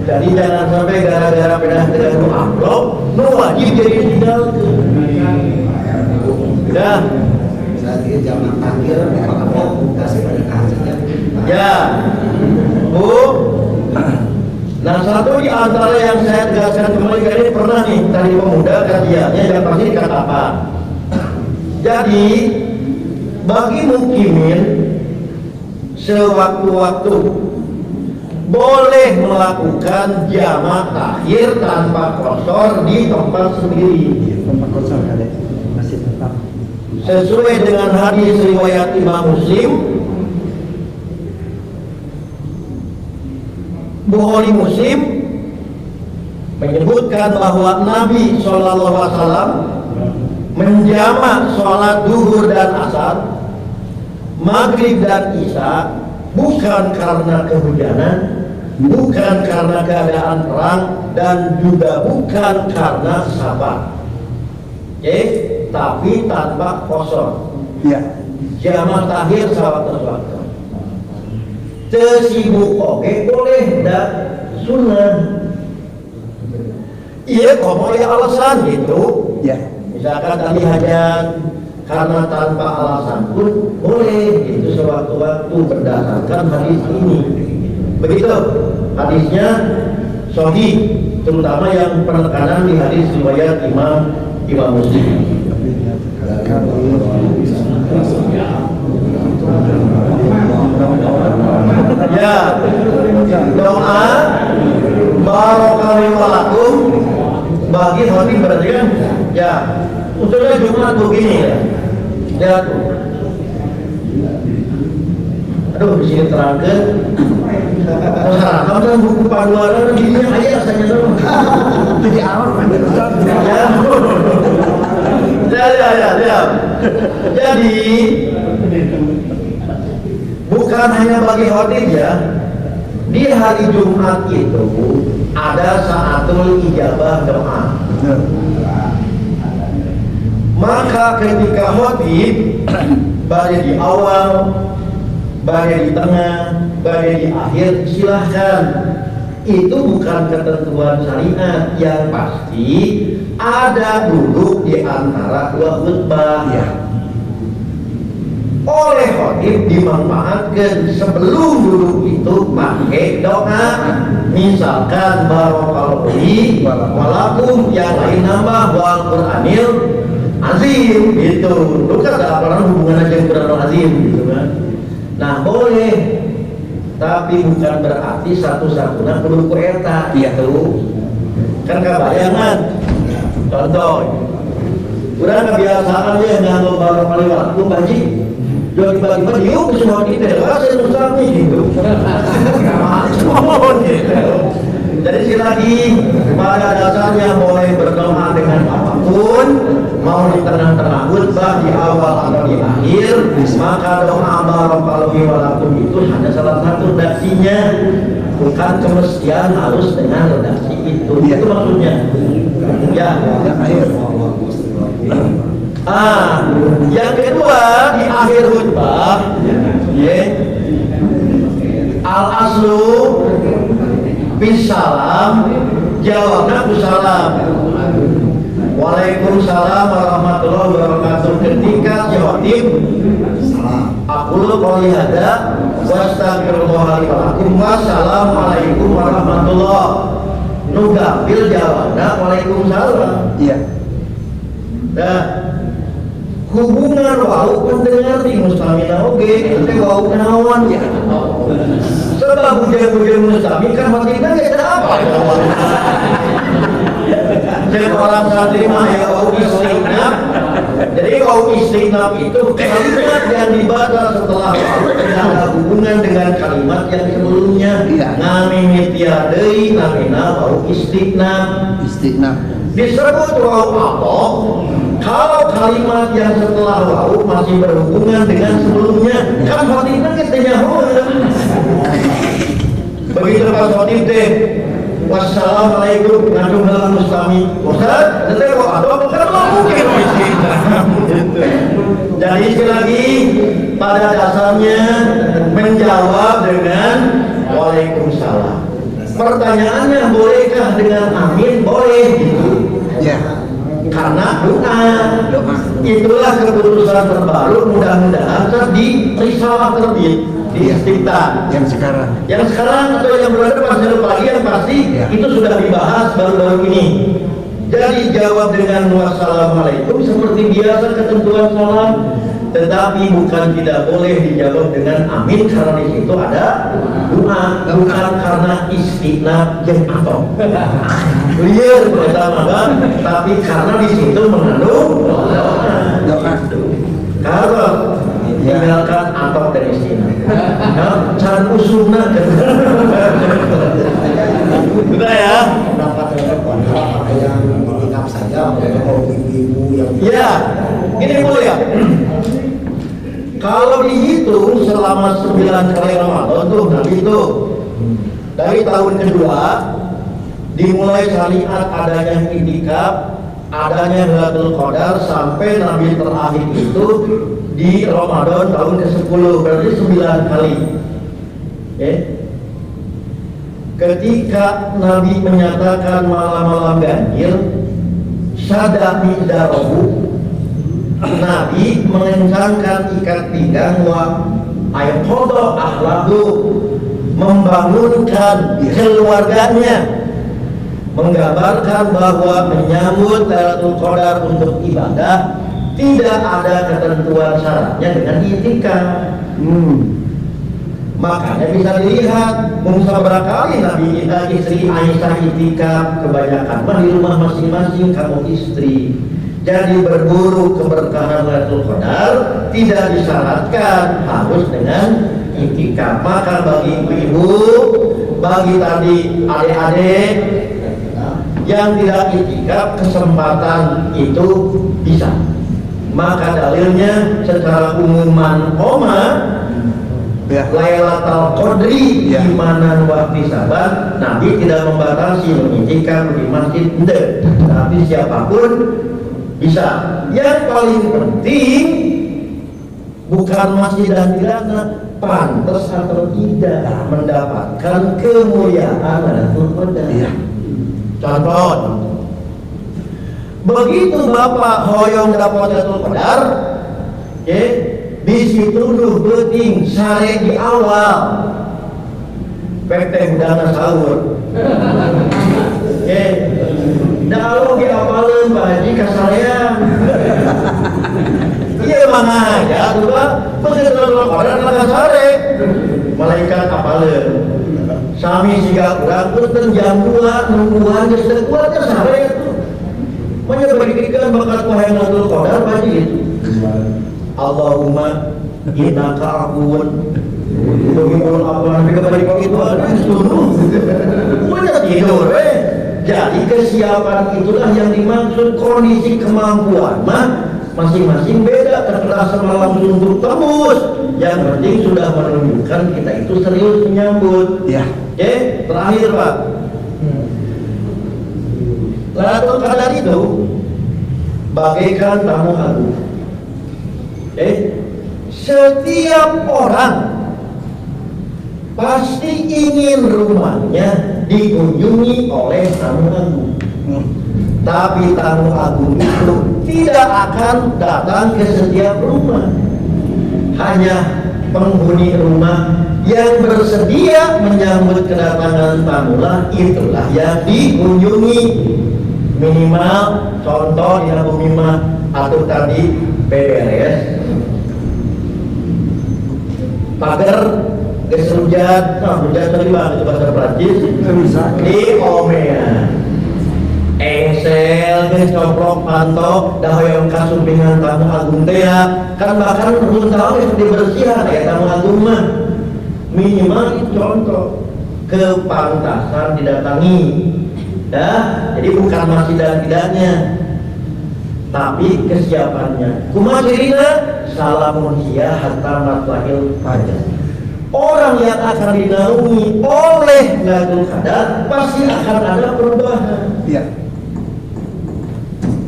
Jadi jangan sampai gara-gara pindah dengan amplop, wajib jadi tinggal. Sudah. Saat ini zaman akhir, kasih pada kasusnya. Ya, bu. Nah satu di antara yang saya tegaskan kembali ini pernah nih tadi pemuda kajiannya yang pasti dikatakan. Jadi bagi mukimin sewaktu-waktu boleh melakukan jamak takhir tanpa qasar di tempat sendiri. Tempat kosong ada masih tetap. Sesuai dengan hadis riwayat Imam Muslim, Bukhari Muslim menyebutkan bahwa Nabi SAW menjamak sholat duhur dan asar, maghrib dan isya bukan karena kehujanan, bukan karena keadaan perang, dan juga bukan karena sabar. Tapi tanpa kosong. Jamak takhir sawat-sawat. Tersibuk oke boleh dan sunnah. Iya kok boleh alasan gitu. Misalkan tadi hajat karena tanpa alasan pun boleh itu sewaktu-waktu berdasarkan hadis ini. Begitu hadisnya sahih, terutama yang penekanan di hadis riwayat Imam Muslim. Ya, doa barakallahu walakum bagi hati berarti kan? Ya, usulnya Jumat begini ya. Lihat tuh. Aduh, di sini terangkan. Kamu kan buku panduan di sini aja rasanya dong. Jadi awal panduan. Ya. Jadi bukan hanya bagi khotib ya. Di hari Jumat itu ada saatul ijabah doa. Maka ketika khotib baik di awal, baik di tengah, baik di akhir silahkan. Itu bukan ketentuan syariat, yang pasti ada duduk di antara dua khutbah. Oleh khotib dimanfaatkan sebelum duduk itu pakai doa, misalkan barakallahu fi walakum, yang lain nambah wal Qur'anil azim gitu. Lu kan ada apa hubungan aja Qur'anil azim gitu kan. Nah boleh, tapi bukan berarti satu-satunya kudu ku eta gitu. Kan kabayangan. Contoh, udah kebiasaan ya nganggo barakallahu walakum baji. Jadi tiba-tiba diuk semua kita, saya susah nih gitu. Jadi sekali lagi, pada dasarnya boleh berdoa dengan apapun, mau di tengah-tengah khutbah, di awal atau di akhir, maka doa barakallahu walakum itu hanya salah satu redaksinya, bukan kemestian harus dengan redaksi itu. Itu maksudnya. Ya. Yang kedua di akhir khutbah, al-aslu bisalam, jawabnya kusalam. Waalaikumsalam warahmatullahi wabarakatuh. Ketika khotib, aku qouli hada wastaghfirullah li wa lakum. Wassalamualaikum warahmatullahi. Nu gapil jawabna waalaikumsalam. Iya. Nah, hubungan wau pendengar di mustamina oge teh wau naon ya. Sebab bujang-bujang mustami kan maksudnya kita apa? Jadi orang santri mah ya wau istiqnab. Jadi wau istiqnab itu kalimat yang dibaca setelah wau yang ada hubungan dengan kalimat yang sebelumnya. Nami tiadei namina wau istiqnab. Disebut wau apa? Kalau kalimat yang setelah wau masih berhubungan dengan sebelumnya, kan khotibnya ketanya begitu pas khotib teh, wassalamualaikum ngandung dalam mustami. Ustaz, nanti kok ada bukan mungkin. Jadi sekali lagi pada dasarnya menjawab dengan waalaikumsalam. Pertanyaannya bolehkah dengan amin? Boleh gitu. Ya. Karena doa. Itulah keputusan terbaru mudah-mudahan di risalah terbit di Istiqta yang sekarang atau yang bulan depan saya lupa lagi, yang pasti itu sudah dibahas baru-baru ini. Jadi jawab dengan wassalamualaikum seperti biasa ketentuan salam, tetapi bukan tidak boleh dijawab dengan amin karena di situ ada doa, bukan karena istiqnab jeung atom. Liar pertama kan, tapi karena di situ mengandung doa. Kalau tinggalkan atom dan istiqnab, cara usulna sudah ya. Yang menginap saja kalau ibu-ibu yang ini boleh ya. Kalau dihitung selama 9 kali Ramadan tuh Nabi itu dari tahun kedua dimulai syariat adanya itikaf, adanya Lailatul Qadar sampai Nabi terakhir itu di Ramadan tahun ke-10, berarti 9 kali. Ketika Nabi menyatakan malam-malam ganjil, sadaqi darahu, Nabi mengencangkan ikat pinggang wa ayqadha ahlahu, membangunkan keluarganya, menggambarkan bahwa menyambut Lailatul Qadar untuk ibadah tidak ada ketentuan syaratnya dengan itikaf. Makanya bisa dilihat beberapa kali Nabi kita istri Aisyah itikaf, kebanyakan di rumah masing-masing kamu istri. Jadi berburu keberkahan Lailatul Qadar tidak disyaratkan harus dengan itikaf. Maka bagi ibu-ibu, bagi tadi adik-adik yang tidak itikaf, kesempatan itu bisa. Maka dalilnya secara umuman Lailatul Qadri imanan wa ihtisaban, Nabi tidak membatasi mengitikaf di masjid, tapi siapapun bisa. Yang paling penting bukan masjid dan tidaknya pantas atau tidak mendapatkan kemuliaan Lailatul Qadar. Contoh, begitu Bapak hoyong dapat Lailatul Qadar, bisi tuduh beting sare di awal PT udana sahur. Dalu ge apaleun Pak Haji ka sarean. Ieu mah aja tuh Pak, begitu Qadar ka sare. Malaikat apaleun. Sami siga urang teu jam 2 nungguan geus teu kuat ka sare atuh. Menyebabkan bakat Lailatul Qadar Pak Haji. Allahumma innaka afuwun tuhibbul afwa bika balik itu ada suruh udah tidur Jadi kesiapan itulah yang dimaksud. Kondisi kemampuan masing-masing beda, kecerdasan langsung untuk tembus. Yang penting sudah menunjukkan kita itu serius menyambut. Ya. Oke, terakhir Pak. Lailatul Qadar itu bagaikan tamu agung. Setiap orang pasti ingin rumahnya dikunjungi oleh tamu agung. Tapi tamu agung itu tidak akan datang ke setiap rumah. Hanya penghuni rumah yang bersedia menyambut kedatangan tamulah itulah yang dikunjungi. Minimal contoh di Abu Mimah atau tadi PBRS pagar keserujat, hujat tadi bang itu bahasa Prancis di Omea engsel coprok pantok dah yang kasumpingan tamu agung teh kan bahkan belum tahu seperti bersihan ya tamu agung mah minimal contoh kepantasan didatangi ya, jadi bukan masih dan tidaknya tapi kesiapannya. Kumaha cirina salamun hiya hatta matla'il fajar. Orang yang akan dinaungi oleh Lailatul Qadar pasti akan ada perubahan. Iya.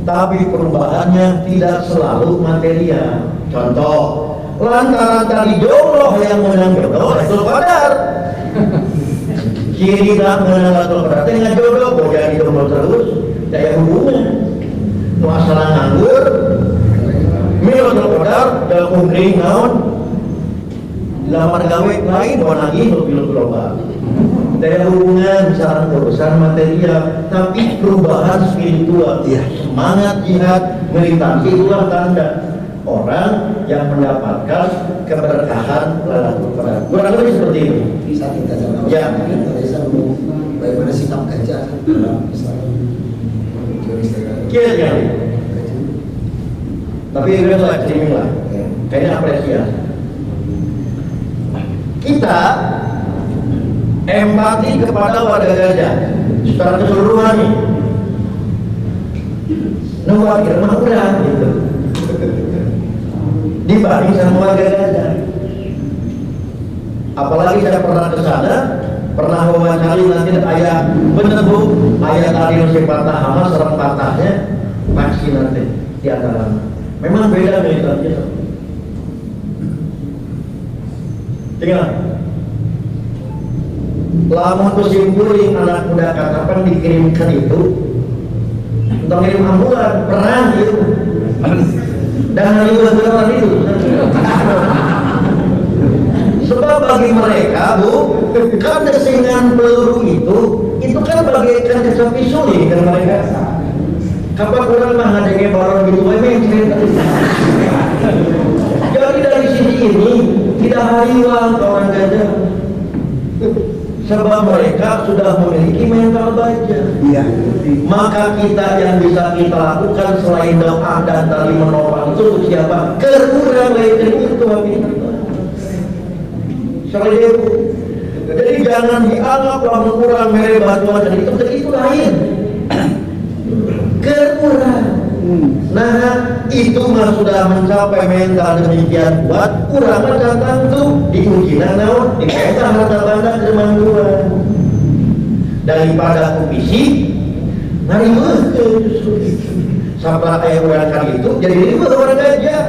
Tapi perubahannya tidak selalu material. Contoh, lantaran tadi jodoh yang menang jodoh Lailatul Qadar. Kiri dan menang Lailatul Qadar dengan jodoh boleh jadi jodoh terus, daya hubungan. Masalah nganggur, Lailatul Qadar dalam umring naon, lamar gawe lain doa lagi lebih loba. Daya hubungan misalnya urusan material, tapi perubahan spiritual, semangat jihad melintasi dua tanda orang yang mendapatkan keberkahan Lailatul Qadar. Kurang lebih seperti itu. Bisa kita jawab. Ya. Bagaimana sikap gajah dalam Islam? Kira-kira. Tapi udah live streaming lah. Kayaknya apresiasi. Kita empati kepada warga Gajah secara keseluruhan nih. Nuwakir mah udah gitu. Dibanding sama warga Gajah. Apalagi saya pernah ke sana, pernah wawancari nanti ayah bener bu, ayah tadi masih patah hama serang patahnya masih nanti di antara. Memang beda militannya. Tinggal lamun musim guling anak muda katapan dikirimkan itu untuk ngirim ambulan perang gitu dan hari bulan itu sebab bagi mereka bu kan desingan peluru itu kan bagaikan kecapi suling dan mereka kapan orang mah ngadengnya barang gitu memang cerita. Jadi dari sisi ini tidak hariwang kawan Gajah sebab mereka sudah memiliki mental baja. Iya. Maka kita yang bisa kita lakukan selain doa dan tali menopang itu untuk siapa? Kurang lain itu selain itu. Jadi jangan dianggap bahwa kurang mere bantuan dan itu lain. Kurang. Nah itu mah sudah mencapai mental demikian kuat kurang datang tuh diuji naon dikaitkan harta benda kemampuan daripada kupisi ngariweuh sampai orang kali itu jadi ribu orang Gajah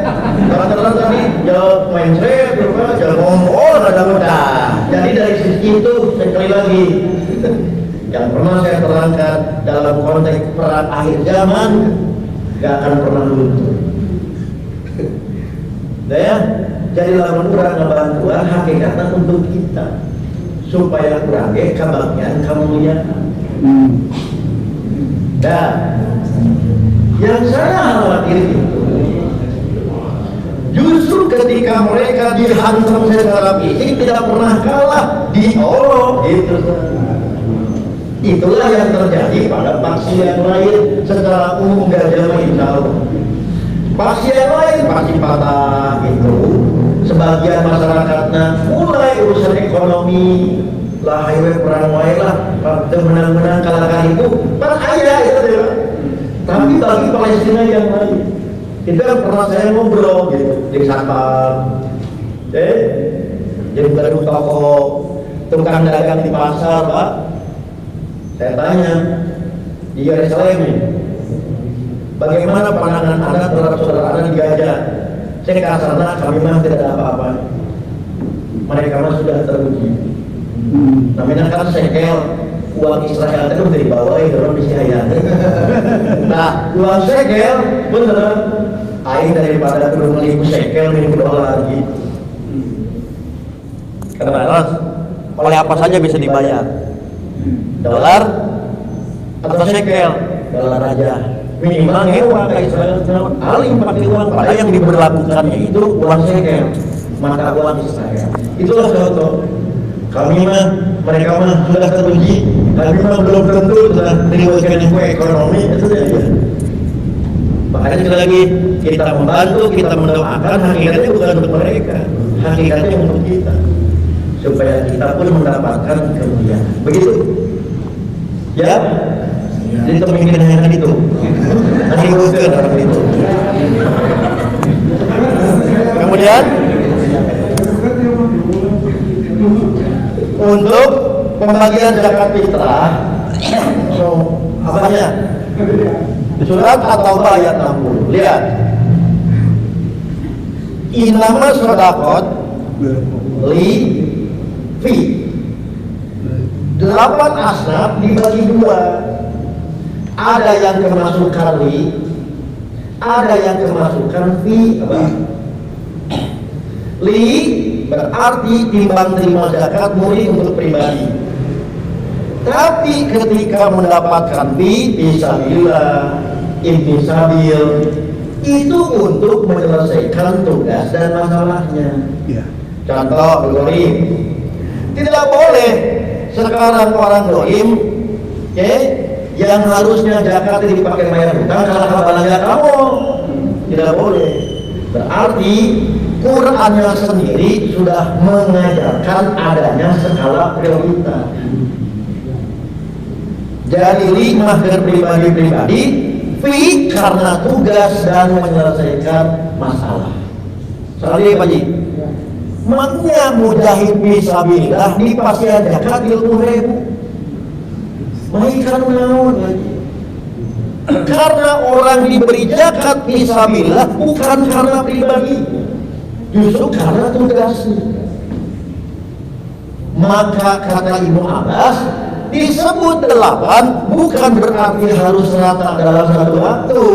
orang tadi jauh main trade jauh ngomong ada mudah jadi dari sisi itu sekali lagi yang pernah saya terangkan dalam konteks perang akhir zaman gak akan pernah luntur. Ya, jadi lamun kurang bantuan hakikatnya untuk kita supaya kurang kebahagiaan kemuliaan. Dan yang saya khawatir itu justru ketika mereka dihantam secara fisik tidak pernah kalah diolok gitu. Itulah yang terjadi pada faksi yang lain secara umum Gajah insya Allah. Faksi yang lain pasti patah gitu. Sebagian masyarakatnya mulai urusan ekonomi lah highway perang wae lah menang-menang kalahkan itu pas ayah itu ya. Tapi bagi Palestina yang lain kita pernah saya ngobrol gitu di Sapang jadi baru toko tukang dagang di pasar Pak. Saya tanya di Yerusalem ini, bagaimana pandangan Anda terhadap saudara Anda di Gajah? Saya ke sana kami mah tidak ada apa-apa. Mereka mah sudah teruji. Namanya kan sekel, uang Israel itu dari bawah ya orang di hayang. Nah, uang shekel bener. Aing daripada kudu 5.000 shekel ini $1 gitu. Karena oleh apa saja bisa dibayar. Dolar atau shekel, dolar aja. Minimal hewan ke Israel paling pakai uang, pada yang diberlakukannya itu uang shekel, mata uang Israel. Itulah contoh. Kami mah, mereka mah sudah teruji, kami mah belum tentu sudah meriwayatkan ekonomi, itu saja. Makanya sekali lagi kita membantu, kita mendoakan, hakikatnya bukan untuk mereka, hakikatnya untuk kita, supaya kita pun mendapatkan kemuliaan. Begitu, ya? Jadi pemikiran yang tadi itu, nanti bukan orang itu. Kemudian untuk pembagian zakat fitrah, apanya? Surat At-Taubah ayat 60. Lihat. Innama shadaqat li fi. 8 asnaf dibagi 2. Ada yang kemasukan li, ada yang kemasukan fi. Apa? Li berarti timbang terima zakat murni untuk pribadi. Tapi ketika mendapatkan fisabilillah, intisabil, itu untuk menyelesaikan tugas dan masalahnya. Ya. Contoh dolim, tidak boleh sekarang orang dolim, yang harusnya zakat dipakai bayar hutang kalau kabarnya kamu, tidak boleh. Berarti Qurannya sendiri sudah mengajarkan adanya skala prioritas. Jadi 5 pribadi-pribadi, fi karena tugas dan menyelesaikan masalah. Soalnya Pak Ji, maknya mujahid fisabilillah dipasien zakat 30.000. Baik karena karena orang diberi zakat fisabilillah bukan karena pribadi, justru karena tugasnya. Maka kata Ibnu Abbas, disebut 8 bukan berarti harus rata dalam satu waktu.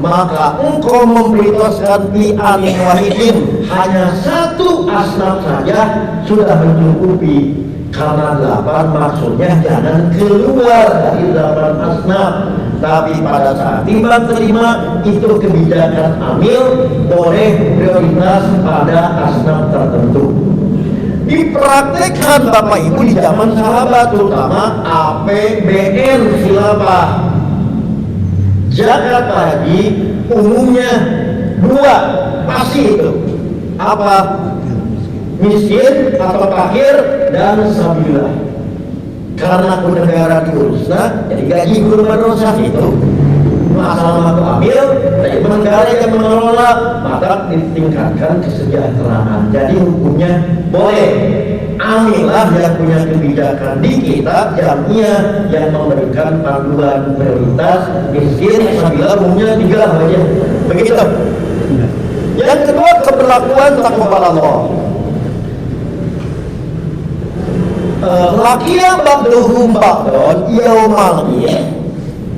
Maka engkau memprioritaskan fi anin wahidin, hanya 1 asnaf saja sudah mencukupi. Karena 8 maksudnya jangan keluar dari 8 asnaf. Tapi pada saat timbang terima itu kebijakan amil, boleh prioritas pada asnaf tertentu. Dipraktekkan Bapak Ibu di zaman sahabat, terutama APBN khilafah. Zakat haji umumnya 2, pasti itu. Apa? Miskin atau fakir dan sabilah. Karena negara diurusnya, jadi gaji guru madrasah itu masalah aku ambil dari negara yang mengelola, maka ditingkatkan kesejahteraan. Jadi hukumnya boleh. Amillah yang punya kebijakan di kita, jamiah yang memberikan panduan prioritas, miskin, sabilah umumnya 3 aja. Begitu. Yang kedua, keberlakuan takwa Allah. Lakia ba'duhum ba'don yaumal id.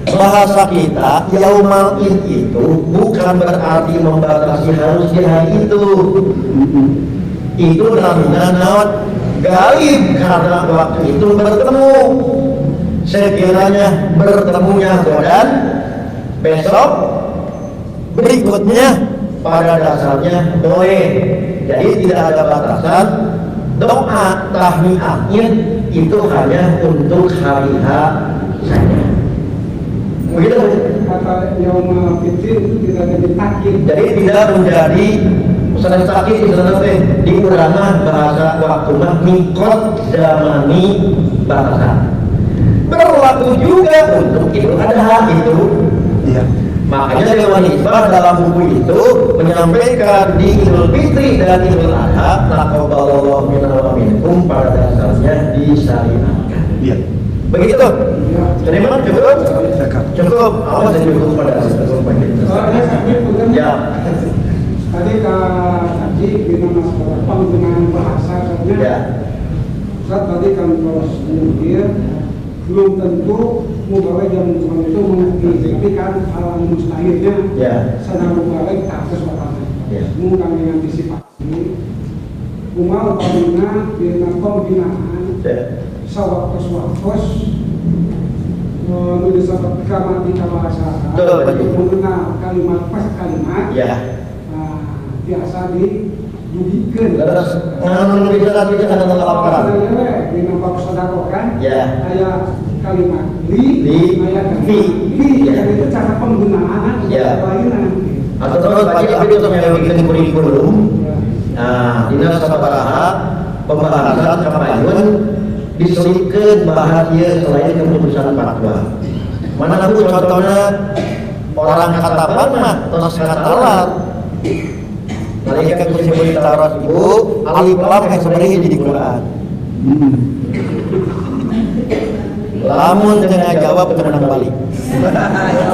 Bahasa kita yaumal id itu bukan berarti membatasi harus di hari itu. Itu namanya naon gaib, karena waktu itu bertemu. Sekiranya bertemunya dan besok berikutnya pada dasarnya boleh. Jadi tidak ada batasan. Doa tahniahnya itu hanya untuk hari H saja. Begitu. Kata Yaumul Fitri itu tidak jadi takhir. Jadi tidak menjadi pesanan sakit di sana di urangan bahasa waktu mah mikot zamani batasan. Berlaku juga untuk Idul Adha itu. Iya. Makanya Dewan Hizbah dalam buku itu menyampaikan di Idul Fitri dan Idul Adha taqabbalallahu minna wa minkum pada dasarnya disyariatkan. Iya. Begitu. Terima cukup? Cukup. Awas dan cukup pada dasarnya. Ya. Tadi Kak Haji dengan masalah dengan bahasa katanya. Ya. Ustaz tadi kan kalau dia belum tentu mugawe jam itu mengizinkan hal mustahilnya. Sedang mugawe tak sesuatu. Mungkin mengantisipasi umal pabina dengan pembinaan sawat-sawat menulis sahabat gramatika bahasa mengenal kalimat pas kalimat biasa didugikan bisa ada laporan di nampak sedekahkan ayat kalimat li ayat fi jadi itu cara penggunaan lain atau terus bagi itu memiliki kurikulum. Nah, dinas sabaraha pembahasan kampanye diselipkan bahagia selain keputusan fatwa. Mana pun contohnya orang katapan mah terus katalar. Mereka kusi taras ibu alif lam yang sebenarnya jadi Quran. Lamun dengan jawab kemenang balik.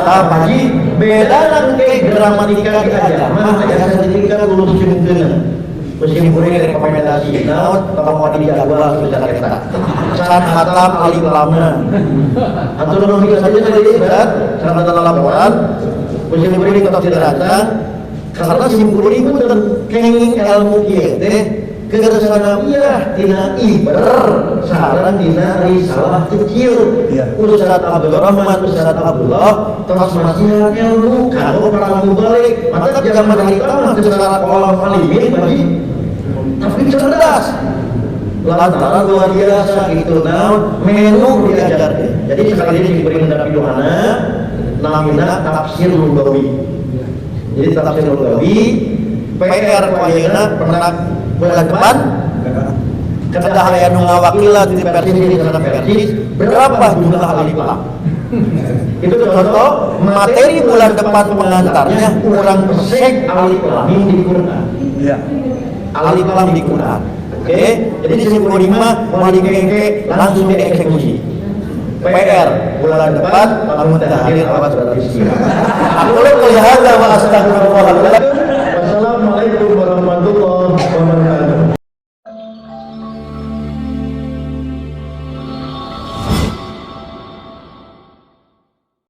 Tapi beda nanti gramatika di agama aya sertifikat lulus cengkeun. Musim kuring rekomendasi naon tong di jadwal secara ketat. San hatam alif lamna. Atur logika saja tadi berat sama dalam laporan. Musim kuring tetap diraca karena sim kuring itu kenging ilmu kieu teh kegersanawiah tina iber saran dina risalah kecil. Ustaz Abdurrahman Ustaz Abdullah terus masih ilmu kalau para mubalik maka zaman hitam secara kolam alimin bagi tapi cerdas lantaran luar biasa itu menu diajarkan. Jadi sekali ini diberi mendapat doana namina tafsir lugawi. Jadi tafsir lugawi PR koyeuna pernah bulan depan kedah aya nu ngawakilan di versi berapa jumlah alif lam. Itu contoh materi bulan depan pengantarnya kurang persek alif lam di Quran. Alif lam di Quran. Oke, jadi si Kurima mau dikengke langsung dieksekusi. PR bulan depan lamun terakhir awas berarti. Aku lihat wa astagfirullah.